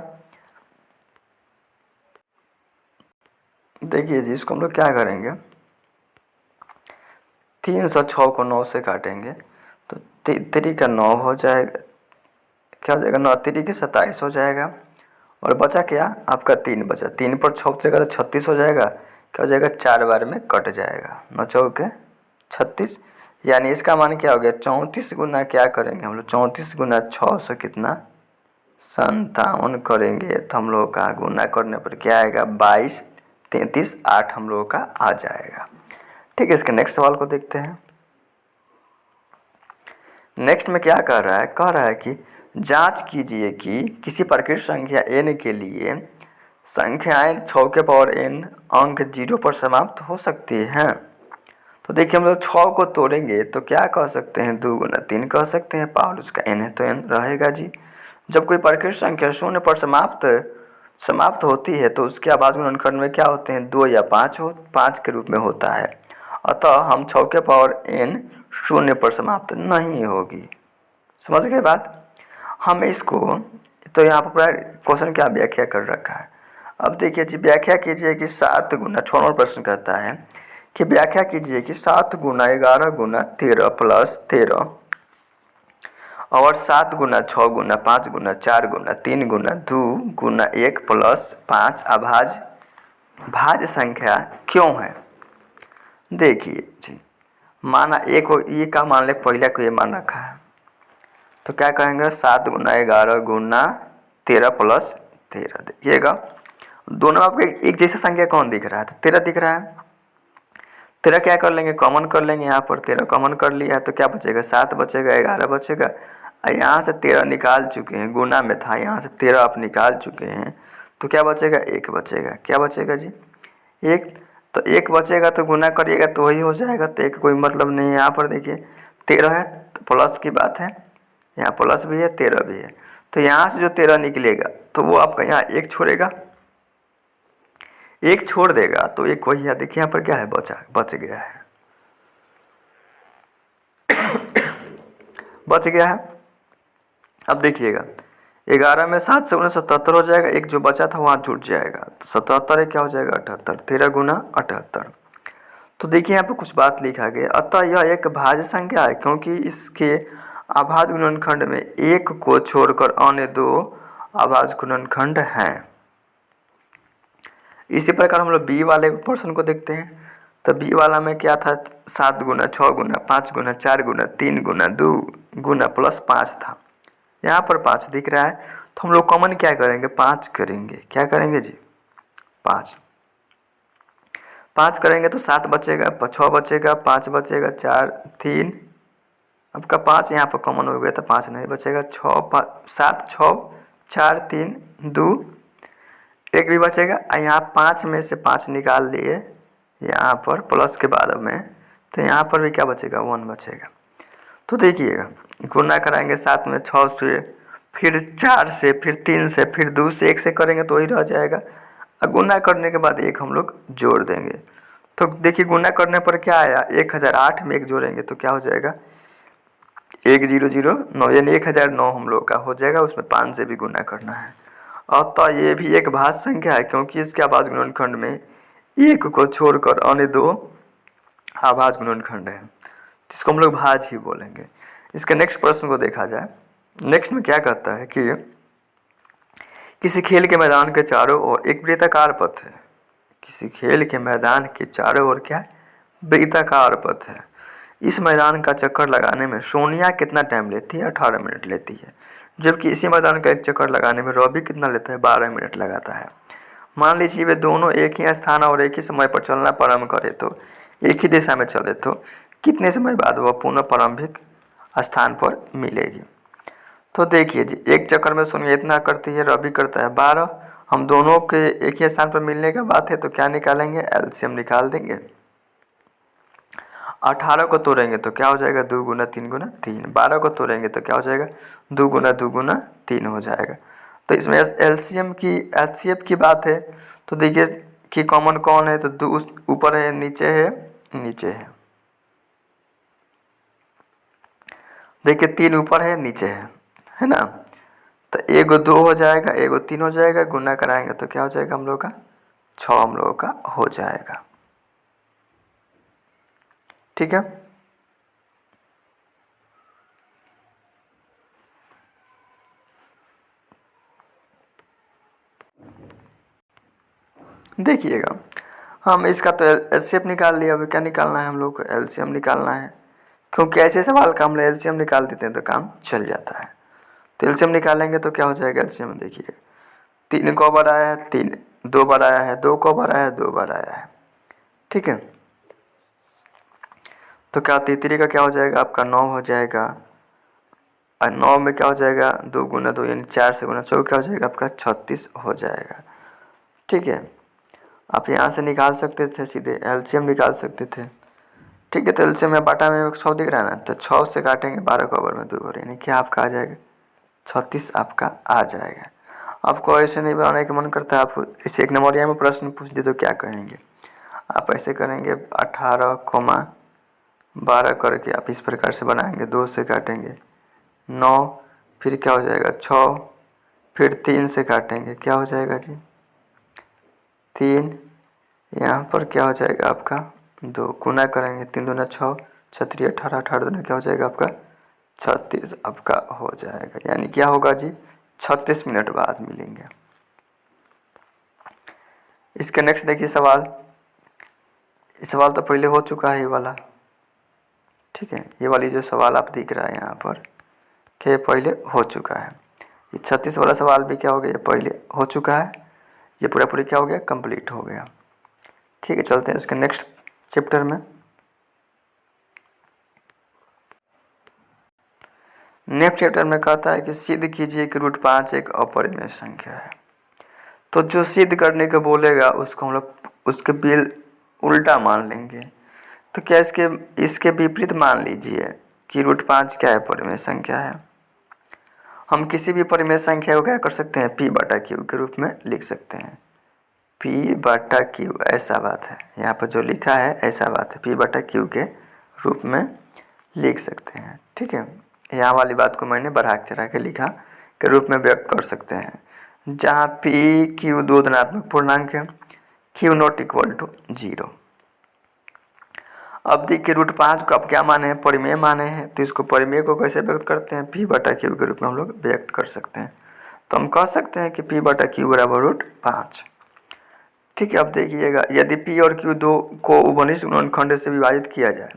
देखिए जी इसको हम लोग क्या करेंगे 306 को 9 से काटेंगे तो 3 का 9 हो जाएगा, क्या हो जाएगा 9 3 के 27 हो जाएगा। और बचा क्या आपका 3 बचा, 3 पर 6 बचेगा तो 36 हो जाएगा। क्या हो जाएगा 4 बार में कट जाएगा, 9 चौके 36, यानी इसका मान क्या हो गया 34 गुना क्या करेंगे हम लोग 34 गुना 600 कितना 57 करेंगे, तो हम लोग का गुना करने पर क्या आएगा 22, 33, 8 हम लोगों का आ जाएगा। ठीक है, इसके नेक्स्ट सवाल को देखते हैं। नेक्स्ट में क्या कह रहा है, कह रहा है कि जांच कीजिए कि किसी प्रकृत संख्या n के लिए संख्याएं 6 के पावर n अंक 0 पर समाप्त हो सकती हैं। तो देखिए हम लोग 6 को तोड़ेंगे तो क्या कह सकते हैं 2 गुना 3 कह सकते हैं, पावर उसका n है तो n रहेगा जी। जब कोई प्रकृत संख्या 0 पर समाप्त समाप्त होती है तो उसके आभाज्य गुणनखंड में क्या होते हैं, 2 या 5 के रूप में होता है। अतः हम 6 के पावर n शून्य पर समाप्त नहीं होगी। समझ गए बात। हम इसको तो यहाँ पर क्वेश्चन क्या व्याख्या कर रखा है। अब देखिए जी, व्याख्या कीजिए कि 7 गुना 6 नंबर प्रश्न कहता है कि व्याख्या कीजिए कि 7 गुना 11 गुना 13 प्लस 13 और 7 गुना 6 गुना 5 गुना 4 गुना 3 गुना 2 गुना 1 प्लस 5 भाज्य संख्या क्यों है। देखिए जी, माना एक ये का मान ले, पहले को ये मान रखा है तो क्या कहेंगे, 7 गुना 11 गुना 13 प्लस 13। देखिएगा दोनों आपको एक जैसा संख्या कौन दिख रहा है, तो 13 दिख रहा है। 13 क्या कर लेंगे, कॉमन कर लेंगे। यहाँ पर 13 कॉमन कर लिया है तो क्या बचेगा, 7 बचेगा, 11 बचेगा। यहाँ से 13 निकाल चुके हैं, गुना में था, यहाँ से 13 आप निकाल चुके हैं तो क्या बचेगा, 1 बचेगा। क्या बचेगा जी, 1। तो 1 बचेगा तो गुना करिएगा तो वही हो जाएगा, तो एक कोई मतलब नहीं है। यहाँ पर देखिए 13 है तो प्लस की बात है, यहाँ प्लस भी है 13 भी है, तो यहाँ से जो 13 निकलेगा तो वो आपका यहाँ 1 छोड़ेगा, 1 छोड़ देगा तो एक वही है। देखिए यहाँ पर क्या है, बच गया है, बच गया है। अब देखिएगा 11 में 7 से 77 हो जाएगा, एक जो बचा था वहाँ जुट जाएगा तो 77 क्या हो जाएगा, 78। 13 गुना 78। तो देखिए यहाँ पे कुछ बात लिखा गया, अतः यह एक भाज्य संख्या है क्योंकि इसके अभाज्य गुणनखंड में 1 को छोड़कर अन्य 2 अभाज्य गुणनखंड हैं। इसी प्रकार हम लोग बी वाले प्रश्न को देखते हैं। तो बी वाला में क्या था, 7 गुना 6 गुना 5 गुना 4 गुना 3 गुना 2 गुना प्लस 5 था। यहाँ पर 5 दिख रहा है तो हम लोग कॉमन क्या करेंगे, 5 करेंगे। क्या करेंगे जी, 5 करेंगे तो 7 बचेगा, 6 बचेगा, 5 बचेगा, 4 3 आपका 5 यहाँ पर कॉमन हो गया तो 5 नहीं बचेगा। 7 6 4 3 2 1 भी बचेगा। यहाँ 5 में से 5 निकाल लिए यहाँ पर प्लस के बाद में, तो यहाँ पर भी क्या बचेगा, 1 बचेगा। तो देखिएगा गुना कराएंगे 7 में 6 से, फिर 4 से, फिर 3 से, फिर 2 से, 1 से करेंगे तो वही रह जाएगा। और गुना करने के बाद 1 हम लोग जोड़ देंगे। तो देखिए गुना करने पर क्या आया, 1008 में 1 जोड़ेंगे तो क्या हो जाएगा, 1009, यानी 1009 हम लोग का हो जाएगा। उसमें 5 से भी गुना करना है। अतः ये भी एक भाज्य संख्या है क्योंकि इसके अभाज्य गुणनखंड में 1 को छोड़कर अन्य 2 अभाज्य गुणनखंड है, इसको हम लोग भाज्य ही बोलेंगे। इसके नेक्स्ट प्रश्न को देखा जाए। नेक्स्ट में क्या कहता है कि किसी खेल के मैदान के चारों ओर एक वृत्ताकार पथ है। किसी खेल के मैदान के चारों ओर क्या है, वृत्ताकार पथ है। इस मैदान का चक्कर लगाने में सोनिया कितना टाइम लेती है, 18 मिनट लेती है। जबकि इसी मैदान का एक चक्कर लगाने में रवि कितना लेता है, 12 मिनट लगाता है। मान लीजिए वे दोनों एक ही स्थान और एक ही समय पर चलना प्रारंभ करें तो एक ही दिशा में चले तो कितने समय बाद वह पुनः प्रारंभिक स्थान पर मिलेगी। तो देखिए जी, एक चक्कर में सोनिया इतना करती है, रवि करता है 12। हम दोनों के एक ही स्थान पर मिलने का बात है तो क्या निकालेंगे, एलसीएम निकाल देंगे। 18 को तोड़ेंगे तो क्या हो जाएगा, 2 गुना 3 गुना 3। 12 को तोड़ेंगे तो क्या हो जाएगा, 2 गुना 3 हो जाएगा। तो इसमें एलसीएम की एचसीएफ की बात है तो देखिए कि कॉमन कौन है, तो 2 ऊपर है, नीचे है, नीचे है। देखिए 3 ऊपर है, नीचे है ना। तो 1 2 हो जाएगा, 1 3 हो जाएगा, गुना कराएंगे तो क्या हो जाएगा हम लोग का, 6 हम लोगों का हो जाएगा। ठीक है। देखिएगा हम इसका तो एलसीएम निकाल लिया, अभी क्या निकालना है हम लोग को, एलसीएम निकालना है। क्योंकि ऐसे सवाल का हम लोग एलसीएम निकाल देते हैं तो काम चल जाता है। तो एलसीएम निकालेंगे तो क्या हो जाएगा, एलसीएम देखिए 3 को बार आया है, 3 2 बार आया है, 2 को बार आया है, 2 बार आया है। ठीक है। तो क्या 33 का क्या हो जाएगा आपका, 9 हो जाएगा। और 9 में क्या हो जाएगा, 2 गुना 2 यानी 4 से गुना 4 क्या हो जाएगा आपका, 36 हो जाएगा। ठीक है। आप यहाँ से निकाल सकते थे, सीधे एलसीएम निकाल सकते थे। ठीक है। तो एलसीएम में बाटा में 100 दिख रहा है ना, तो 6 से काटेंगे 12 को ओवर में 2 यानी क्या आपका आ जाएगा, 36 आपका आ जाएगा। आपको ऐसे नहीं बनाने का मन करता है, आप इसे 1 नंबरिया में प्रश्न पूछ दे तो क्या कहेंगे? आप ऐसे करेंगे 18,12 करके आप इस प्रकार से बनाएंगे, 2 से काटेंगे 9, फिर क्या हो जाएगा 6, फिर 3 से काटेंगे, क्या हो जाएगा जी 3, यहाँ पर क्या हो जाएगा आपका 2, गुना करेंगे 3 दूना 6, 6 3 18, 18 दूना क्या हो जाएगा आपका 36 आपका हो जाएगा। यानी क्या होगा जी 36 मिनट बाद मिलेंगे। इसके नेक्स्ट देखिए सवाल, ये सवाल तो पहले हो चुका है ये वाला, ठीक है। ये वाली जो सवाल आप दिख रहा है यहाँ पर क्या ये पहले हो चुका है। ये 36 वाला सवाल भी क्या हो गया, ये पहले हो चुका है, ये पूरा पूरी क्या हो गया कंप्लीट हो गया। ठीक है, चलते हैं इसके नेक्स्ट चैप्टर में। नेक्स्ट चैप्टर में कहता है कि सिद्ध कीजिए कि √5 एक अपरिमेय संख्या है। तो जो सिद्ध करने को बोलेगा उसको हम लोग उसके बिल उल्टा मान लेंगे। तो क्या इसके विपरीत मान लीजिए कि √5 क्या है, परिमेय संख्या है। हम किसी भी परिमेय संख्या को क्या कर सकते हैं, p/q के रूप में लिख सकते हैं। p/q ऐसा बात है, यहाँ पर जो लिखा है ऐसा बात है, p/q के रूप में लिख सकते हैं। ठीक है, यहाँ वाली बात को मैंने बढ़ा चढ़ा के लिखा के रूप में व्यक्त कर सकते हैं, जहाँ p/q 2 धनात्मक पूर्णांक है, q नॉट इक्वल टू 0। अब देखिए √5 को अब क्या माने हैं, परिमेय माने हैं। तो इसको परिमेय को कैसे व्यक्त करते हैं, p/q के रूप में हम लोग व्यक्त कर सकते हैं। तो हम कह सकते हैं कि p/q बराबर √5। ठीक है, अब देखिएगा यदि p और q दो को उभनिष्ठ गुणनखंड से विभाजित किया जाए,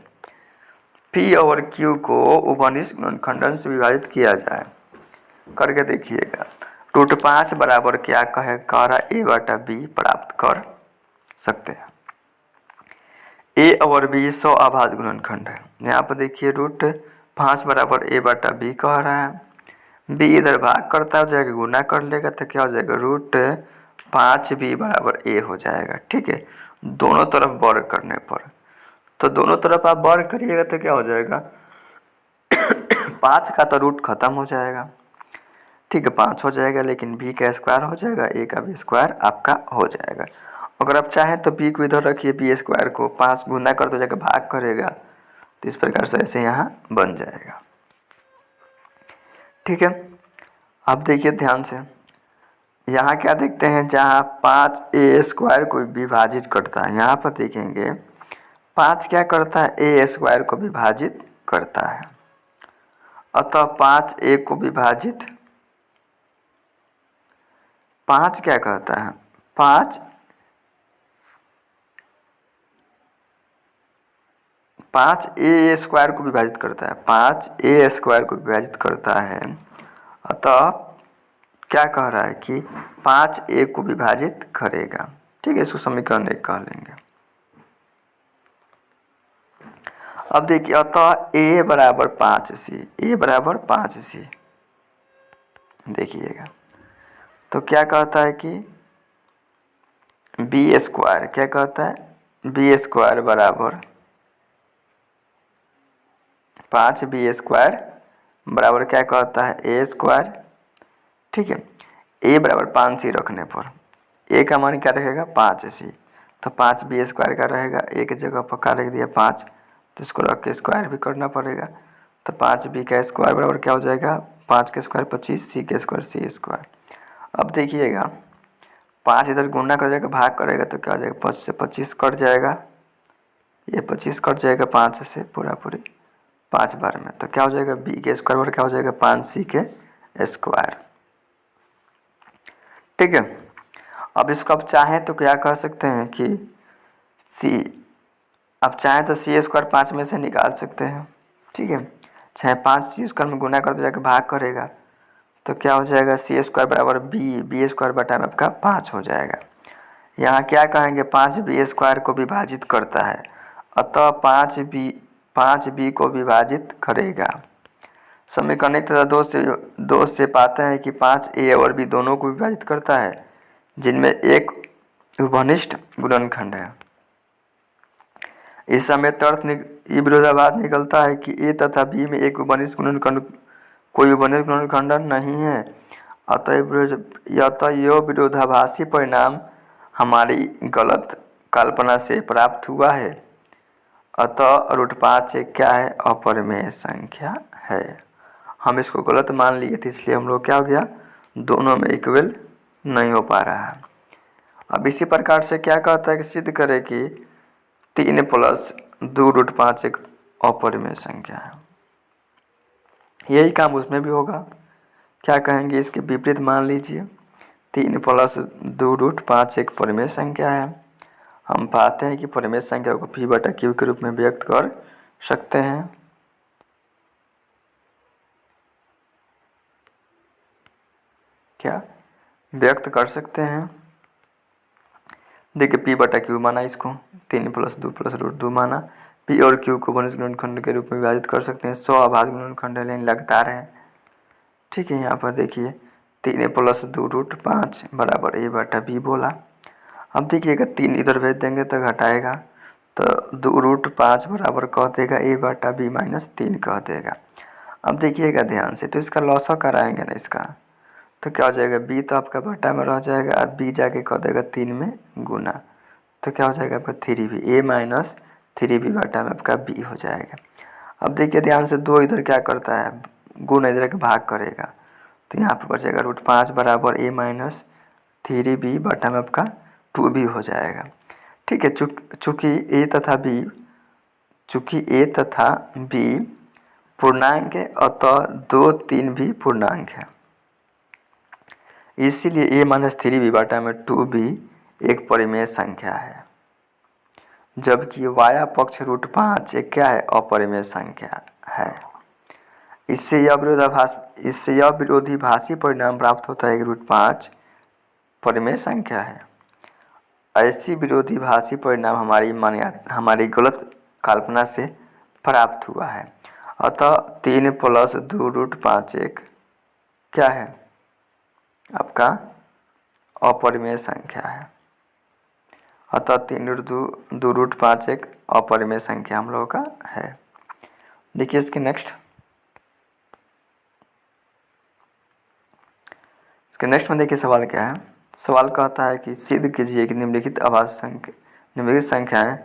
p और q को उभनिष्ठ गुणनखंड से विभाजित किया जाए करके देखिएगा, √5 बराबर क्या कह रहा a/b प्राप्त कर सकते हैं। a और b 100 आभाज्य गुणनखंड है। यहाँ पर देखिए √5 बराबर a/b कह रहा है, b इधर भाग करता है जाएगा गुना कर लेगा तो क्या हो जाएगा √5b बराबर a हो जाएगा। ठीक है, दोनों तरफ वर्ग करने पर, तो दोनों तरफ आप वर्ग करिएगा तो क्या हो जाएगा 5 का तो रूट खत्म हो जाएगा। ठीक है, 5 हो जाएगा, लेकिन b का स्क्वायर हो जाएगा, a का भी स्क्वायर आपका हो जाएगा। अगर आप चाहें तो b को इधर रखिए, b स्क्वायर को 5 गुना कर तो जाकर भाग करेगा, तो इस प्रकार से ऐसे यहाँ बन जाएगा। ठीक है, अब देखिए ध्यान से, यहाँ क्या देखते हैं, जहाँ 5a² को विभाजित करता है, यहाँ पर देखेंगे 5 क्या करता है, a² को विभाजित करता है। अतः 5a को विभाजित 5 क्या कहता है, 5 a² को विभाजित करता है, 5a² को विभाजित करता है। अतः क्या कह रहा है कि 5a को विभाजित करेगा। ठीक है, इसको समीकरण 1 कह लेंगे। अब देखिए अतः a बराबर 5c, a बराबर 5c देखिएगा, तो क्या कहता है कि b² क्या कहता है, b² बराबर 5b² बराबर क्या कहता है a²। ठीक है, a बराबर 5c रखने पर a का मान क्या रहेगा 5c, तो 5b² का रहेगा, a की जगह पर क्या रख दिया 5, तो इसको रख के स्क्वायर भी करना पड़ेगा। तो 5b का स्क्वायर बराबर क्या हो जाएगा, 5 का स्क्वायर 25, c का स्क्वायर c²। अब देखिएगा 5 इधर गुना कर जाएगा, भाग करेगा तो क्या हो जाएगा, 5 से 25 कट जाएगा, ये 25 कट जाएगा 5 से पूरा पूरी 5 बार में, तो क्या हो जाएगा b के स्क्वायर बराबर क्या हो जाएगा 5c के स्क्वायर। ठीक है, अब इसको आप चाहें तो क्या कह सकते हैं कि c, आप चाहें तो c² 5 में से निकाल सकते हैं। ठीक है, चाहे 5c² में गुना कर तो जाकर भाग करेगा तो क्या हो जाएगा c² बराबर b² बटा में आपका 5 हो जाएगा। यहाँ क्या कहेंगे 5b² को विभाजित करता है, अतः 5b को विभाजित करेगा। समीकरण एक तरह दो से पाते हैं कि 5a और b दोनों को विभाजित करता है, जिनमें एक उभनिष्ठ गुणनखंड है। इस समय तर्क विरोधाभास निकलता है कि a तथा b में एक उभनिष्ठ गुणनखंड कोई उभनिष्ठ गुणनखंड नहीं है, अतः यह विरोधाभासी परिणाम हमारी गलत कल्पना से प्राप्त हुआ है। अतः √5 एक क्या है, अपरिमेय संख्या है। हम इसको गलत मान लिए थे, इसलिए हम लोग क्या हो गया, दोनों में इक्वल नहीं हो पा रहा है। अब इसी प्रकार से क्या कहता है कि सिद्ध करें कि 3 + 2√5 एक अपरिमेय संख्या है। यही काम उसमें भी होगा। क्या कहेंगे, इसके विपरीत मान लीजिए 3 + 2√5 एक परिमेय संख्या है। हम पाते हैं कि परिमेय संख्या को P/Q के रूप में व्यक्त कर सकते हैं। क्या व्यक्त कर सकते हैं? देखिए P/Q माना इसको, 3 + 2 + √2 माना। P और Q को वनिष्ठ गुणनखंड के रूप में विभाजित कर सकते हैं। 100 अभाज्य गुणनखंड है, लेकिन लगातार है। ठीक है, यहाँ पर देखिए 3 + 2√5 बराबर A/B बोला। अब देखिएगा 3 इधर भेज देंगे तो घटाएगा, तो 2√5 बराबर कह देगा A/B - 3 कह देगा। अब देखिएगा ध्यान से, तो इसका लॉसा कराएंगे ना इसका, तो क्या हो जाएगा, B तो आपका बटा में रह जाएगा और B जाके कह देगा 3 में गुना, तो क्या हो जाएगा आपका 3B, A - 3B बटा में आपका B हो जाएगा। अब देखिए ध्यान से, 2 इधर क्या करता है, गुना इधर के भाग करेगा, तो यहाँ पर बचेगा √5 बराबर A - 3B बटा में आपका 2B हो जाएगा। ठीक है, चूँकि A तथा B पूर्णांक है, अतः 2, 3 भी पूर्णांक है, इसीलिए A - 3B बटा में 2B एक परिमेय संख्या है, जबकि वाया पक्ष √5 एक क्या है, अपरिमेय संख्या है। इससे यह विरोधाभासी परिणाम प्राप्त होता है कि √5 परिमेय संख्या है। ऐसी विरोधाभासी परिणाम हमारी गलत कल्पना से प्राप्त हुआ है। अतः 3 + 2√5 एक क्या है, आपका अपरिमेय संख्या है। अतः 3 + 2√5 एक अपरिमेय संख्या हम लोगों का है। देखिए इसके नेक्स्ट में देखिए सवाल क्या है। सवाल कहता है कि सिद्ध कीजिए कि निम्नलिखित संख्याएं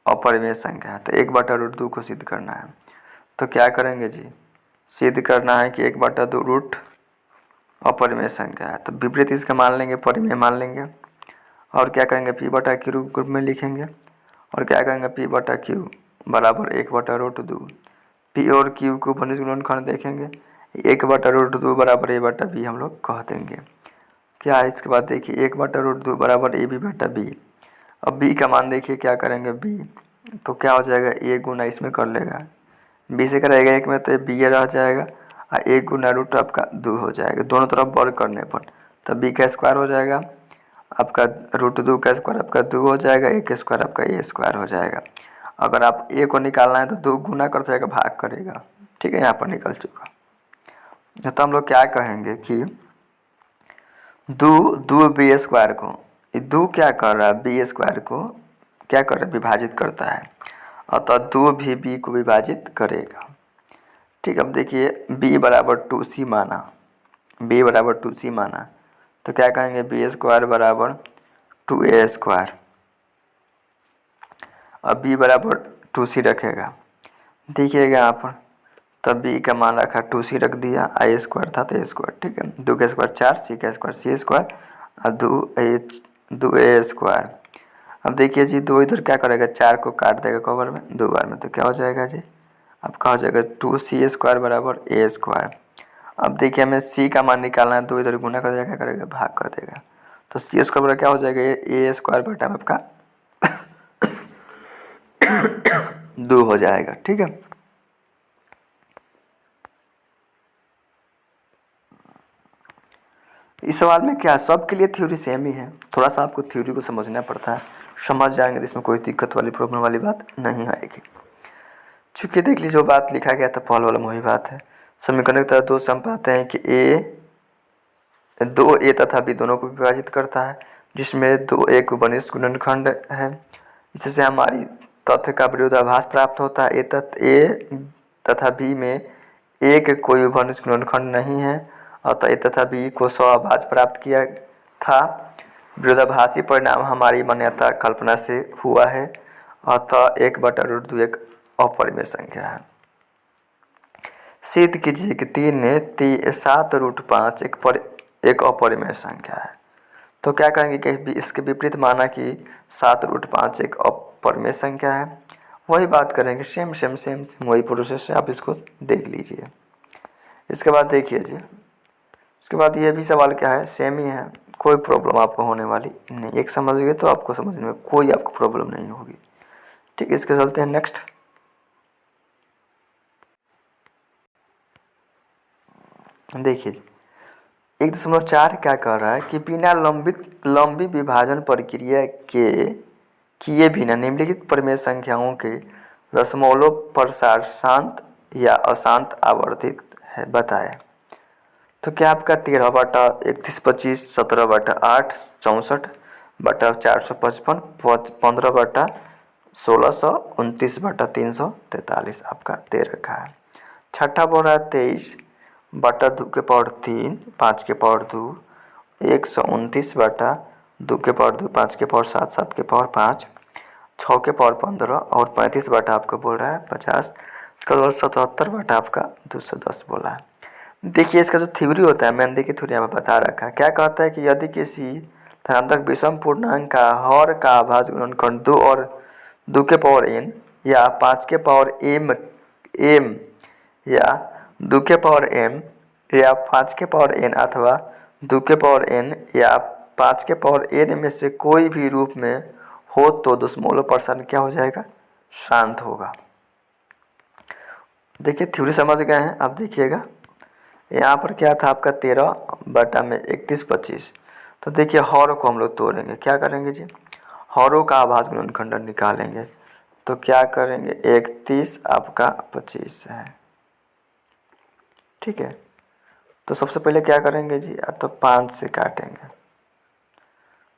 अपरिमेय संख्या है। तो 1/√2 को सिद्ध करना है, तो क्या करेंगे जी, सिद्ध करना है कि 1/2 अपरिमेय संख्या है, तो विपरीत इसका मान लेंगे, परिमेय मान लेंगे, और क्या करेंगे P/Q रूप में लिखेंगे, और क्या करेंगे P/Q बराबर 1/√2। P और Q को वनिष्ठ गुणनखंड देखेंगे, 1/√2 बराबर A/B हम लोग कह देंगे। क्या है इसके बाद देखिए 1/√2 बराबर AB/B। अब B का मान देखिए, क्या करेंगे B, तो क्या हो जाएगा, A गुना इसमें कर लेगा, B से करेगा 1 में तो B रह जाएगा, और 1 गुना रूट आपका 2 हो जाएगा, दोनों तरफ वर्ग करने पर, तब B का स्क्वायर हो जाएगा, आपका √2 का स्क्वायर आपका 2 हो जाएगा, A का स्क्वायर आपका A² हो जाएगा। अगर आप A को निकालना है तो 2 गुना कर जाएगा, भाग करेगा। ठीक है, यहाँ पर निकल चुका। तो हम लोग क्या कहेंगे कि 2B² को, 2 क्या कर रहा है, B² को क्या कर रहा है, विभाजित करता है, अतः 2 भी B को विभाजित करेगा। ठीक, अब देखिए B बराबर 2C माना, B बराबर 2C माना, तो क्या कहेंगे B² बराबर 2A², अब B बराबर 2C रखेगा। देखिएगा यहाँ पर, तब B का मान रखा 2C रख दिया, A² था तो A²। ठीक है, 2 का स्क्वायर 4, C का स्क्वायर C² और 2A²। अब देखिए जी, 2 इधर क्या करेगा, 4 को काट देगा कवर में 2 बार में, तो क्या हो जाएगा जी, आपका हो जाएगा 2C² बराबर A²। अब देखिए हमें C का मान निकालना है, 2 इधर गुना कर देगा, क्या करेगा, भाग कर देगा, तो C² बराबर क्या हो जाएगा, A² बटा में आपका 2 हो जाएगा। ठीक है, इस सवाल में क्या, सबके लिए थ्योरी सेम ही है, थोड़ा सा आपको थ्योरी को समझना पड़ता है, समझ जाएंगे तो इसमें कोई दिक्कत वाली प्रॉब्लम वाली बात नहीं आएगी। चूँकि देख लीजिए जो बात लिखा गया था पहले वाला वही बात है। समीकरण की तरह 2 से हम पाते हैं कि A तथा B दोनों को विभाजित करता है, जिसमें 2 एक वनिष्ठ गुणनखंड है। इससे हमारी तथ्य का विरोधाभास प्राप्त होता है। A तथा B में एक कोई वनिष्ठ गुणनखंड नहीं है, अतः ए तथा बी को स्वभाज प्राप्त किया था। विरोधाभासी परिणाम हमारी मान्यता कल्पना से हुआ है। अतः 1/√2 एक अपरिमेय संख्या है। सिद्ध कीजिए कि 7√5 एक अपरिमेय संख्या है। तो क्या कहेंगे कि इसके विपरीत माना कि 7√5 एक अपरिमेय संख्या है। वही बात करेंगे, सेम वही प्रोसेस है, आप इसको देख लीजिए। इसके बाद देखिए जी, इसके बाद ये भी सवाल क्या है, सेम ही है, कोई प्रॉब्लम आपको होने वाली नहीं। एक समझ गए तो आपको समझने में कोई आपको प्रॉब्लम नहीं होगी। ठीक है, इसके चलते हैं नेक्स्ट। देखिए 1.4 क्या कह रहा है कि बिना लंबी विभाजन प्रक्रिया के किए बिना निम्नलिखित परिमेय संख्याओं के दशमलव प्रसार शांत या अशांत आवर्धित है, बताएं। तो क्या आपका 13/3125, 17/8, 64/455, 15/1600, 29/343 आपका दे रखा है। छठा बोल रहा है 23/2/3, 5/2, 129/2/2, 5/7, 7/5, 6/15 और 35 आपको बोल रहा है 50, 77 आपका 210 बोला है। देखिए इसका जो थ्योरी होता है, मैंने देखिए थ्योरी यहाँ पर बता रखा है। क्या कहता है कि यदि किसी धनात्मक विषम पूर्णांक का हर का अभाज्य गुणनखंड 2 और 2n या 5m या 2m या 5n अथवा 2n या 5n में से कोई भी रूप में हो तो दशमलव प्रसारण क्या हो जाएगा, शांत होगा। देखिए थ्योरी समझ गए हैं। अब देखिएगा यहाँ पर क्या था आपका 13/3125। तो देखिए हरों को हम लोग तोड़ेंगे, क्या करेंगे जी, हरों का अभाज्य गुणनखंड निकालेंगे। तो क्या करेंगे, 31 आपका 25 है। ठीक है, तो सबसे पहले क्या करेंगे जी, तो 5 से काटेंगे।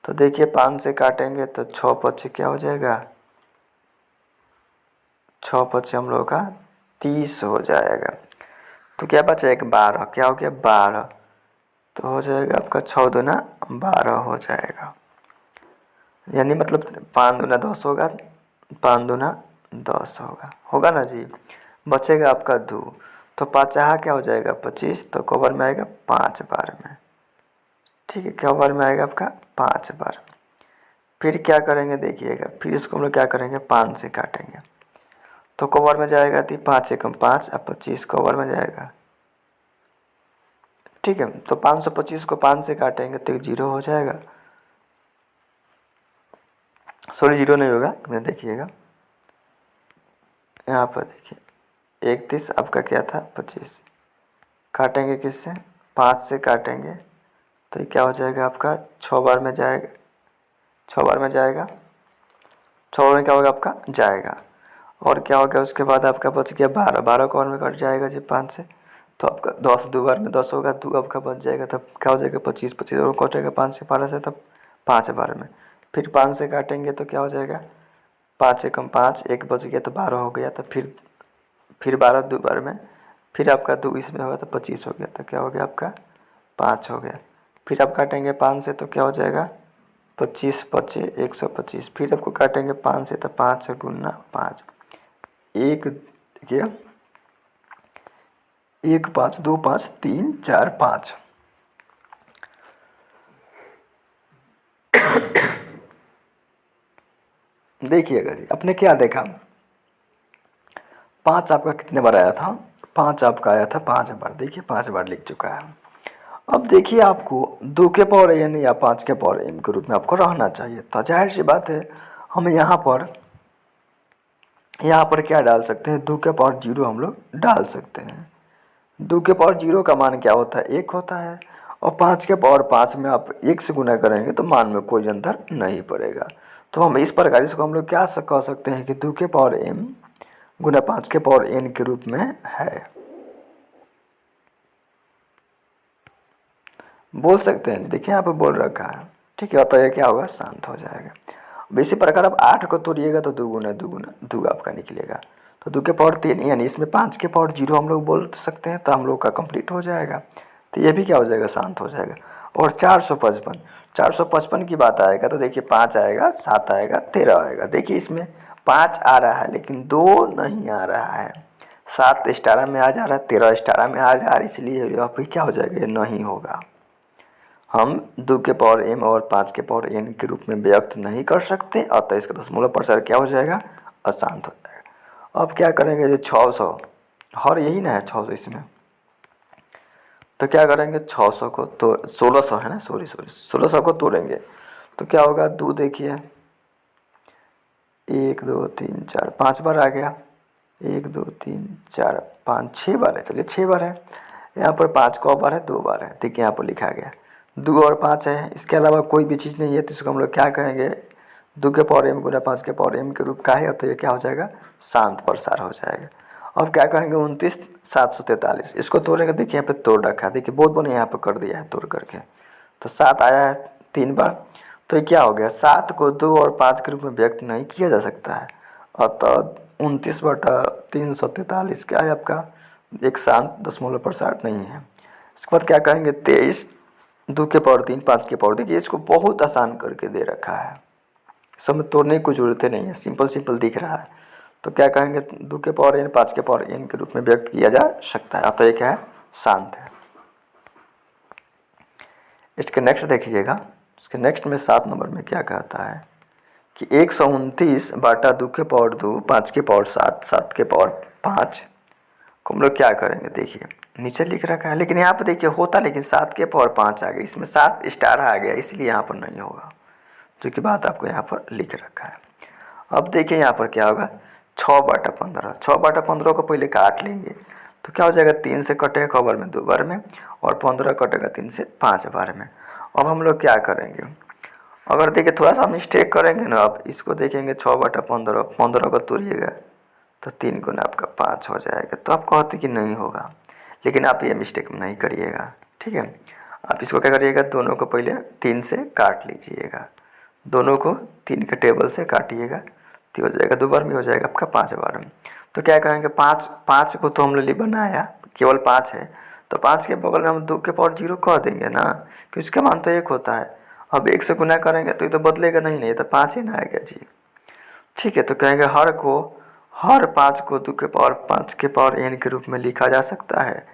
तो देखिए 5 से काटेंगे तो 6×5 क्या हो जाएगा, 6×5 हम लोग का 30 हो जाएगा। तो क्या बचा, एक 12, क्या हो गया 12, तो हो जाएगा आपका 6×2 12 हो जाएगा। यानी मतलब 5×2 10 होगा, 5×2 10 होगा ना जी। बचेगा आपका 2, तो 5 क्या हो जाएगा 25, तो कवर में आएगा 5 बार में। ठीक है, कवर में आएगा आपका 5 बार। फिर क्या करेंगे देखिएगा, फिर इसको हम लोग क्या करेंगे 5 से काटेंगे। तो कवर में जाएगा 5 एकम 5 और 25 कवर में जाएगा। ठीक है, तो 525 को 5 से काटेंगे तो 0 हो जाएगा। सॉरी 0 नहीं होगा, देखिएगा यहाँ पर देखिए 31 आपका क्या था 25, काटेंगे किससे, 5 से काटेंगे तो क्या हो जाएगा आपका 6 बार में जाएगा, 6 बार में जाएगा, 6 बार में क्या होगा आपका जाएगा। और क्या हो गया उसके बाद आपका बच गया 12, 12 कवर में कट जाएगा जी 5 से, तो आपका 10 2 बार में 10 होगा, 2 आपका बच जाएगा, तब क्या हो जाएगा 25, 25 और कटेगा 5 से 12 से, तब 5 बार में। फिर 5 से काटेंगे तो क्या हो जाएगा 5 एकम 5, एक बच गया तो 12 हो गया, तो फिर 12 2 बार में, फिर आपका 2 इसमें होगा तो 25 हो गया, तो क्या हो गया आपका 5 हो गया। फिर आप काटेंगे 5 से तो क्या हो जाएगा 25 5 125। फिर आपको काटेंगे 5 से तो 5 गुना 5, 1 देखिए 1 5 2 5 3 4 5। देखिएगा जी आपने क्या देखा, 5 आपका कितने बार आया था, 5 आपका आया था 5 बार। देखिए 5 बार लिख चुका है। अब देखिए आपको 2 के पावर n या 5 के पावर m के रूप में आपको रहना चाहिए। तो जाहिर सी बात है हम यहाँ पर क्या डाल सकते हैं, 2 के पावर 0 हम लोग डाल सकते हैं। 2 के पावर 0 का मान क्या होता है 1 होता है, और 5 के पावर 5 में आप 1 से गुना करेंगे तो मान में कोई अंतर नहीं पड़ेगा। तो हम इस प्रकार इसको हम लोग क्या कह सकते हैं कि 2 के पावर m गुना 5 के पावर n के रूप में है, बोल सकते हैं। देखिए यहाँ पे बोल रखा है। ठीक है, तो ये क्या होगा शांत हो जाएगा। अब इसी प्रकार आप 8 को तोड़िएगा तो 2 गुना 2 आपका निकलेगा, तो 2 के पावर 3 यानी इसमें 5 के पावर 0 हम लोग बोल सकते हैं, तो हम लोग का कंप्लीट हो जाएगा। तो ये भी क्या हो जाएगा, शांत हो जाएगा। और 455, 455 की बात आएगा तो देखिए 5 आएगा, 7 आएगा, 13 आएगा। देखिए इसमें 5 आ रहा है लेकिन 2 नहीं आ रहा है। 7 स्टारा में आ जा रहा है, 13 स्टारा में आ जा रहा है, इसलिए यहाँ पे क्या हो जाएगा, ये नहीं होगा। हम 2 के पावर m और 5 के पावर n के रूप में व्यक्त नहीं कर सकते, अतः इसका दशमलव प्रसार क्या हो जाएगा, अशांत हो जाएगा। अब क्या करेंगे, जो 600 हर यही ना है 600 इसमें, तो क्या करेंगे 600 को तो 1600 है ना, सॉरी 1600 को तोड़ेंगे तो क्या होगा, 2 देखिए 1 2 3 4 5 बार आ गया, 1 2 3 4 5 6 बार है, चलिए 6 बार है। यहाँ पर 5 को बार है, 2 बार है, देखिए यहाँ पर लिखा गया 2 और 5 है, इसके अलावा कोई भी चीज़ नहीं है, तो इसको हम लोग क्या कहेंगे, 2 के पावर m गुना 5 के पावर m के रूप का है, तो ये क्या हो जाएगा, शांत प्रसार हो जाएगा। अब क्या कहेंगे 29 743, इसको तोड़ेंगे, देखिए यहाँ पे तोड़ रखा है, देखिए बहुत बने यहाँ पे कर दिया है तोड़ करके, तो 7 आया है 3 बार, तो ये क्या हो गया, 7 को 2 और 5 के रूप में व्यक्त नहीं किया जा सकता है, अतः 29/343 क्या है आपका, एक शांत दशमलव प्रसार नहीं है। इसके बाद क्या कहेंगे 23 2 के पावर 3 5 के पावर, देखिए इसको बहुत आसान करके दे रखा है, सब में तोड़ने की कोई ज़रूरत नहीं है, सिंपल सिंपल दिख रहा है, तो क्या कहेंगे 2 के पावर n 5 के पावर n के रूप में व्यक्त किया जा सकता है, अतः ये क्या है, शांत है। इसके नेक्स्ट देखिएगा, इसके नेक्स्ट में 7 नंबर में क्या कहता है कि 129/2 के पावर 2 5 के पावर 7 7 के पावर 5 को हम लोग क्या करेंगे, देखिए नीचे लिख रखा है, लेकिन यहाँ पर देखिए होता, लेकिन 7 के पावर 5 आ गया, इसमें 7 स्टार आ गया, इसलिए यहाँ पर नहीं होगा, जो कि बात आपको यहाँ पर लिख रखा है। अब देखिए यहाँ पर क्या होगा, 6/15, 6/15 को पहले काट लेंगे तो क्या हो जाएगा, 3 से कटेगा कबर में 2 बार में, और 15 कटेगा 3 से 5 बार में। अब हम लोग क्या करेंगे, अगर देखिए थोड़ा सा मिस्टेक करेंगे ना, आप इसको देखेंगे 6/15, 15 को तोड़िएगा तो 3 गुना आपका 5 हो जाएगा, तो आप कहते कि नहीं होगा, लेकिन आप ये मिस्टेक नहीं करिएगा, ठीक है। आप इसको क्या करिएगा, दोनों को पहले 3 से काट लीजिएगा, दोनों को 3 के टेबल से काटिएगा तो हो जाएगा, 2 बार में हो जाएगा आपका 5 बार में। तो क्या कहेंगे, 5 को तो हम लोग बनाया, केवल 5 है, तो 5 के बगल में हम 2 के पावर 0 कह देंगे ना, कि उसका मान तो 1 होता है। अब 1 से गुना करेंगे तो ये तो बदलेगा नहीं, तो 5 ही ना आएगा जी, ठीक है। तो कहेंगे हर 5 को 2 के पावर 5 के पावर n के रूप में लिखा जा सकता है,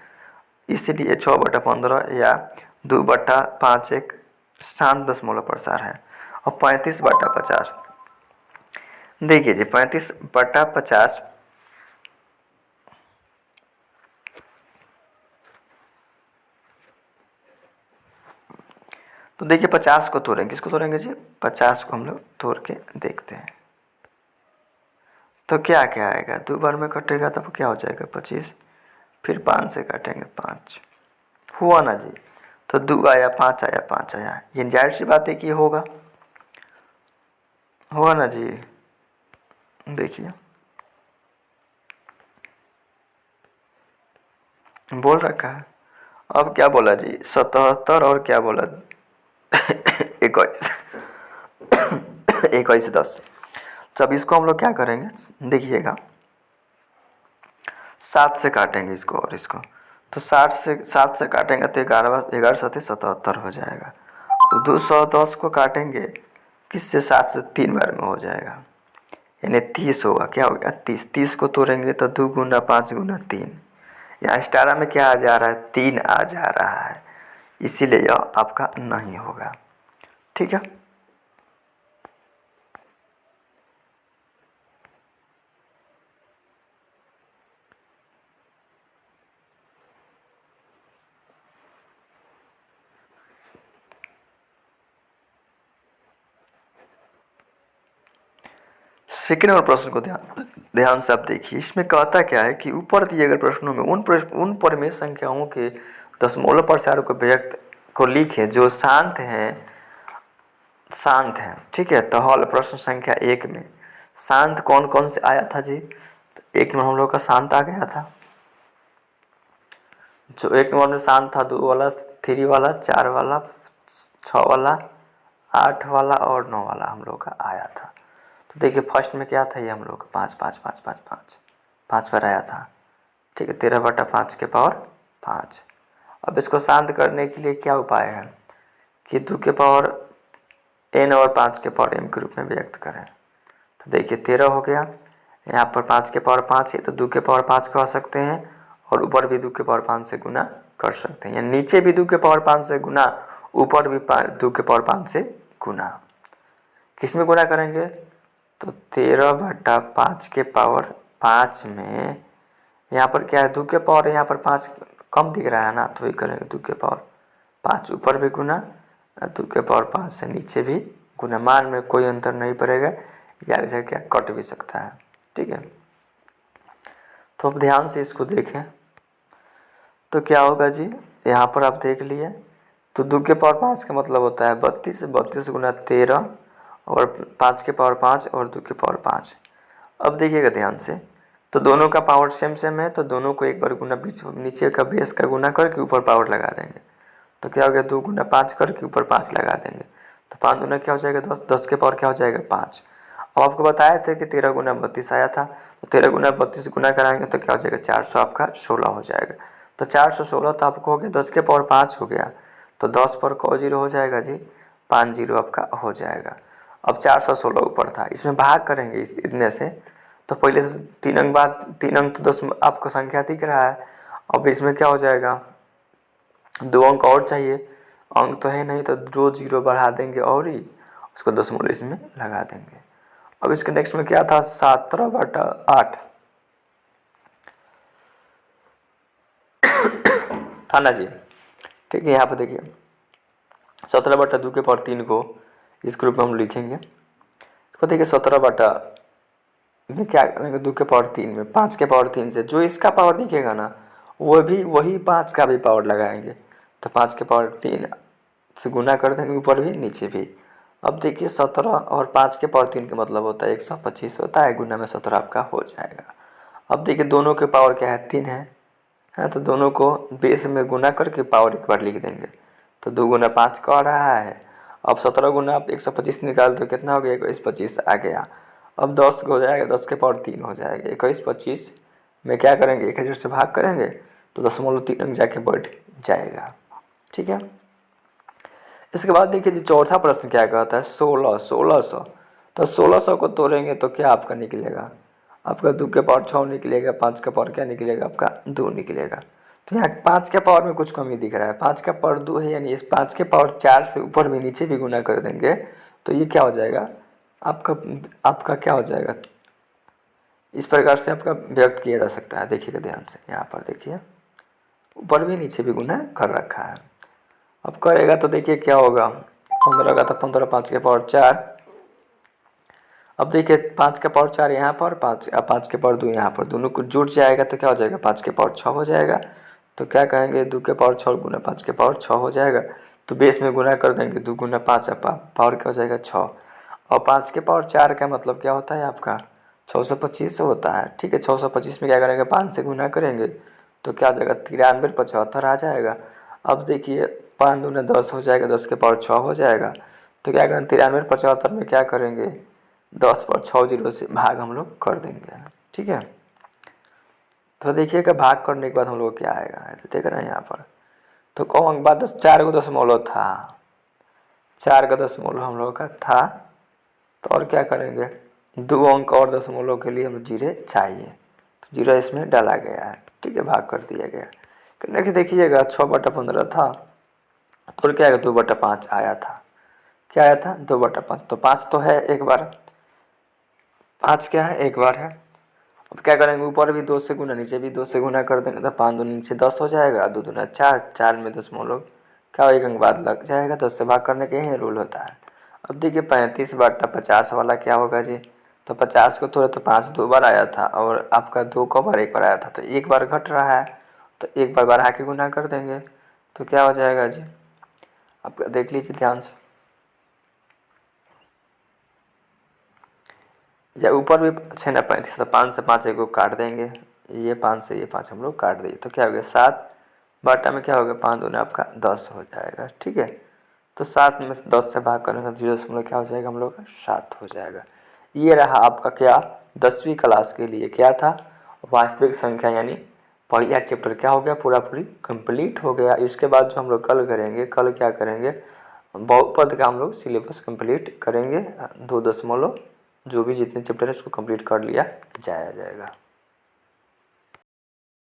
इसलिए 6/15 या 2/5 एक शांत दशमलव प्रसार है। और 35/50, देखिए जी 35/50, तो देखिए 50 को तोड़ेंगे, किसको तोड़ेंगे जी, 50 को हम लोग तोड़ के देखते हैं, तो क्या क्या आएगा, 2 बार में कटेगा तब क्या हो जाएगा 25, फिर 5 से काटेंगे 5, हुआ ना जी, तो 2 आया 5 आया 5 आया, ये जाहिर सी बात है कि होगा ना जी। देखिए बोल रखा है, अब क्या बोला जी 77 और क्या बोला 21 21 10, तो अब इसको हम लोग क्या करेंगे, देखिएगा 7 से काटेंगे इसको और इसको, तो 7 से काटेंगे तो 11 7 77 हो जाएगा। 210 को काटेंगे किससे, 7 से 3 बार में हो जाएगा, यानी 30 होगा, क्या हो गया 30, 30 को तोड़ेंगे तो 2 गुना 5 गुना 3, यहाँ स्टारा में क्या आ जा रहा है, 3 आ जा रहा है, इसीलिए यह आपका नहीं होगा, ठीक है। सेकेंड नंबर प्रश्न को ध्यान से आप देखिए, इसमें कहता क्या है कि ऊपर दिए गए प्रश्नों में उन परिमेय संख्याओं के दशमलव प्रसार को व्यक्त को लिखें जो शांत हैं, ठीक है। तो हल प्रश्न संख्या 1 में शांत कौन कौन से आया था जी, तो 1 नंबर हम लोग का शांत आ गया था, जो 1 नंबर में शांत था 2 वाला 3 वाला 4 वाला 6 वाला 8 वाला और 9 वाला हम लोग का आया था। तो देखिए फर्स्ट में क्या था, ये हम लोग 5 5 5 5 5 5 पर आया था, ठीक है, 13/5 के पावर 5। अब इसको शांत करने के लिए क्या उपाय है कि 2 के पावर n और 5 के पावर m के रूप में व्यक्त करें। तो देखिए 13 हो गया, यहाँ पर 5 के पावर 5 है तो 2 के पावर 5 कह सकते हैं और ऊपर भी 2 के पावर 5 से गुना कर सकते हैं, या नीचे भी 2 के पावर 5 से गुना, ऊपर भी 2 के पावर 5 से गुना। किस में गुना करेंगे तो 13/5 के पावर 5 में, यहाँ पर क्या है 2 के पावर, यहाँ पर 5 कम दिख रहा है ना, तो ये करेंगे 2 के पावर 5 ऊपर भी गुना, 2 के पावर 5 से नीचे भी गुना। मान में कोई अंतर नहीं पड़ेगा, या इधर क्या कट भी सकता है। ठीक है, तो अब ध्यान से इसको देखें तो क्या होगा जी, यहाँ पर आप देख लिए तो 2 के पावर 5 का मतलब होता है 32, 32 गुना 13 और 5 के पावर 5 और 2 के पावर 5। अब देखिएगा ध्यान से, तो दोनों का पावर सेम सेम है तो दोनों को एक बार गुना, बीच नीचे का बेस का गुना करके ऊपर पावर लगा देंगे। तो क्या हो गया 2 गुना 5 करके ऊपर 5 लगा देंगे, तो 5 गुना क्या हो जाएगा 10, 10 के पावर क्या हो जाएगा 5। अब आपको बताया था कि 13 गुना 32 आया था, तो 13 गुना 32 गुना कराएंगे तो क्या हो जाएगा 400 आपका 16 हो जाएगा। तो 416 तो आपको हो गया 10 के पावर 5 हो गया, तो 10 पर को 0 हो जाएगा जी, 5 0 आपका हो जाएगा। अब 416 ऊपर था, इसमें भाग करेंगे इतने से, तो पहले से 3 अंक बाद 3 अंक तो 10 आपको संख्या दिख रहा है। अब इसमें क्या हो जाएगा 2 अंक और चाहिए, अंक तो है नहीं तो 2 0 बढ़ा देंगे और ही उसको दशमलव इसमें लगा देंगे। अब इसके नेक्स्ट में क्या था 17/8 था ना जी। ठीक है, यहाँ पर देखिए 17/2 के पावर 3 को इस ग्रुप में हम लिखेंगे। तो देखिए 17 में क्या करेंगे 2 के पावर 3 में 5 के पावर 3 से जो इसका पावर दिखेगा ना वो भी वही 5 का भी पावर लगाएंगे, तो 5 के पावर 3 से गुना कर देंगे ऊपर भी नीचे भी। अब देखिए 17 और 5 के पावर 3 का मतलब होता है 125 होता है, गुना में 17 आपका हो जाएगा। अब देखिए दोनों के पावर क्या है 3 है, तो दोनों को बेस में गुना करके पावर एक बार लिख देंगे, तो 2 गुना 5 का आ रहा है। अब 17 गुना आप 125 निकाल तो कितना हो गया 21/25 आ गया। अब 10 हो जाएगा, 10 के पावर 3 हो जाएगा, 21/25 में क्या करेंगे 1000 से भाग करेंगे तो 0.3 अंक जाके बैठ जाएगा। ठीक है, इसके बाद देखिए जी चौथा प्रश्न क्या कहता है 1600। तो 1600 को तोड़ेंगे तो क्या आपका निकलेगा, आपका 2 के पावर 6 निकलेगा, 5 का पावर क्या निकलेगा आपका 2 निकलेगा। तो यहाँ 5 के पावर में कुछ कमी दिख रहा है, 5 का पावर 2 है, यानी इस 5 के पावर 4 से ऊपर भी नीचे भी गुना कर देंगे तो ये क्या हो जाएगा आपका क्या हो जाएगा, इस प्रकार से आपका व्यक्त किया जा सकता है। देखिएगा ध्यान से, यहाँ पर देखिए ऊपर भी नीचे भी गुना कर रखा है। अब करेगा तो देखिए क्या होगा 15 का था 15, 5 के पावर 4। अब देखिए 5 का पावर 4 यहाँ पर, 5 के पावर 2 यहाँ पर, दोनों को जुट जाएगा तो क्या हो जाएगा 5 के पावर 6 हो जाएगा। तो क्या कहेंगे 2 के पावर 6 गुना 5 के पावर 6 हो जाएगा, तो बेस में गुना कर देंगे 2 गुना 5 पावर क्या हो जाएगा 6। और 5 के पावर 4 का मतलब क्या होता है आपका 625 होता है। ठीक है, 625 में क्या करेंगे 5 से गुना करेंगे तो क्या हो जाएगा 93/75 आ जाएगा। अब देखिए 5 दूना 10 हो जाएगा, 10 के पावर 6 हो जाएगा, तो क्या करेंगे 93/75 में क्या करेंगे 10 पर 6 0 से भाग हम लोग कर देंगे। ठीक है, तो देखिएगा भाग करने के बाद हम लोग क्या आएगा, तो देख रहे हैं यहाँ पर, तो कौन बात 4 को दशमलव था, 4 का दशमलव हम लोग का था, तो और क्या करेंगे 2 अंक और दशमलव के लिए हमें 0 चाहिए, तो 0 इसमें डाला गया है। ठीक है, भाग कर दिया गया। नेक्स्ट देखिएगा 6/15 था, तो क्या आएगा 2/5 आया था, क्या आया था 2/5, तो 5 तो है एक बार, 5 क्या है एक बार है। अब क्या करेंगे ऊपर भी 2 से गुना नीचे भी 2 से गुना कर देंगे, तो 5 दूनी नीचे 10 हो जाएगा, 2 दूना 4, 4 में दशमलव क्या एक अंक बाद लग जाएगा, 10 से भाग करने के यही रूल होता है। अब देखिए 35/50 वाला क्या होगा जी, तो 50 को थोड़ा तो 5 2 बार आया था और आपका 2 को बार एक बार आया था, तो एक बार घट रहा है तो एक बार बढ़ा के गुना कर देंगे, तो क्या हो जाएगा जी आपका देख लीजिए ध्यान से, या ऊपर भी अच्छे ना 35, तो 5 से 5 एक को काट देंगे, ये 5 से ये 5 हम लोग काट दिए, तो क्या हो गया 7 में क्या हो गया 5 दूना आपका 10 हो जाएगा। ठीक है, तो 7 में 10 से भाग करने का 0 क्या हो जाएगा हम लोग का 7 हो जाएगा। ये रहा आपका क्या 10वीं क्लास के लिए क्या था वास्तविक संख्या यानी पहला चैप्टर क्या हो गया, पूरा पूरी कंप्लीट हो गया। इसके बाद जो हम लोग कल करेंगे, कल क्या करेंगे, बहुपद का हम लोग सिलेबस कंप्लीट करेंगे। 2 दशमलव जो भी जितने चैप्टर है उसको कंप्लीट कर लिया जाएगा।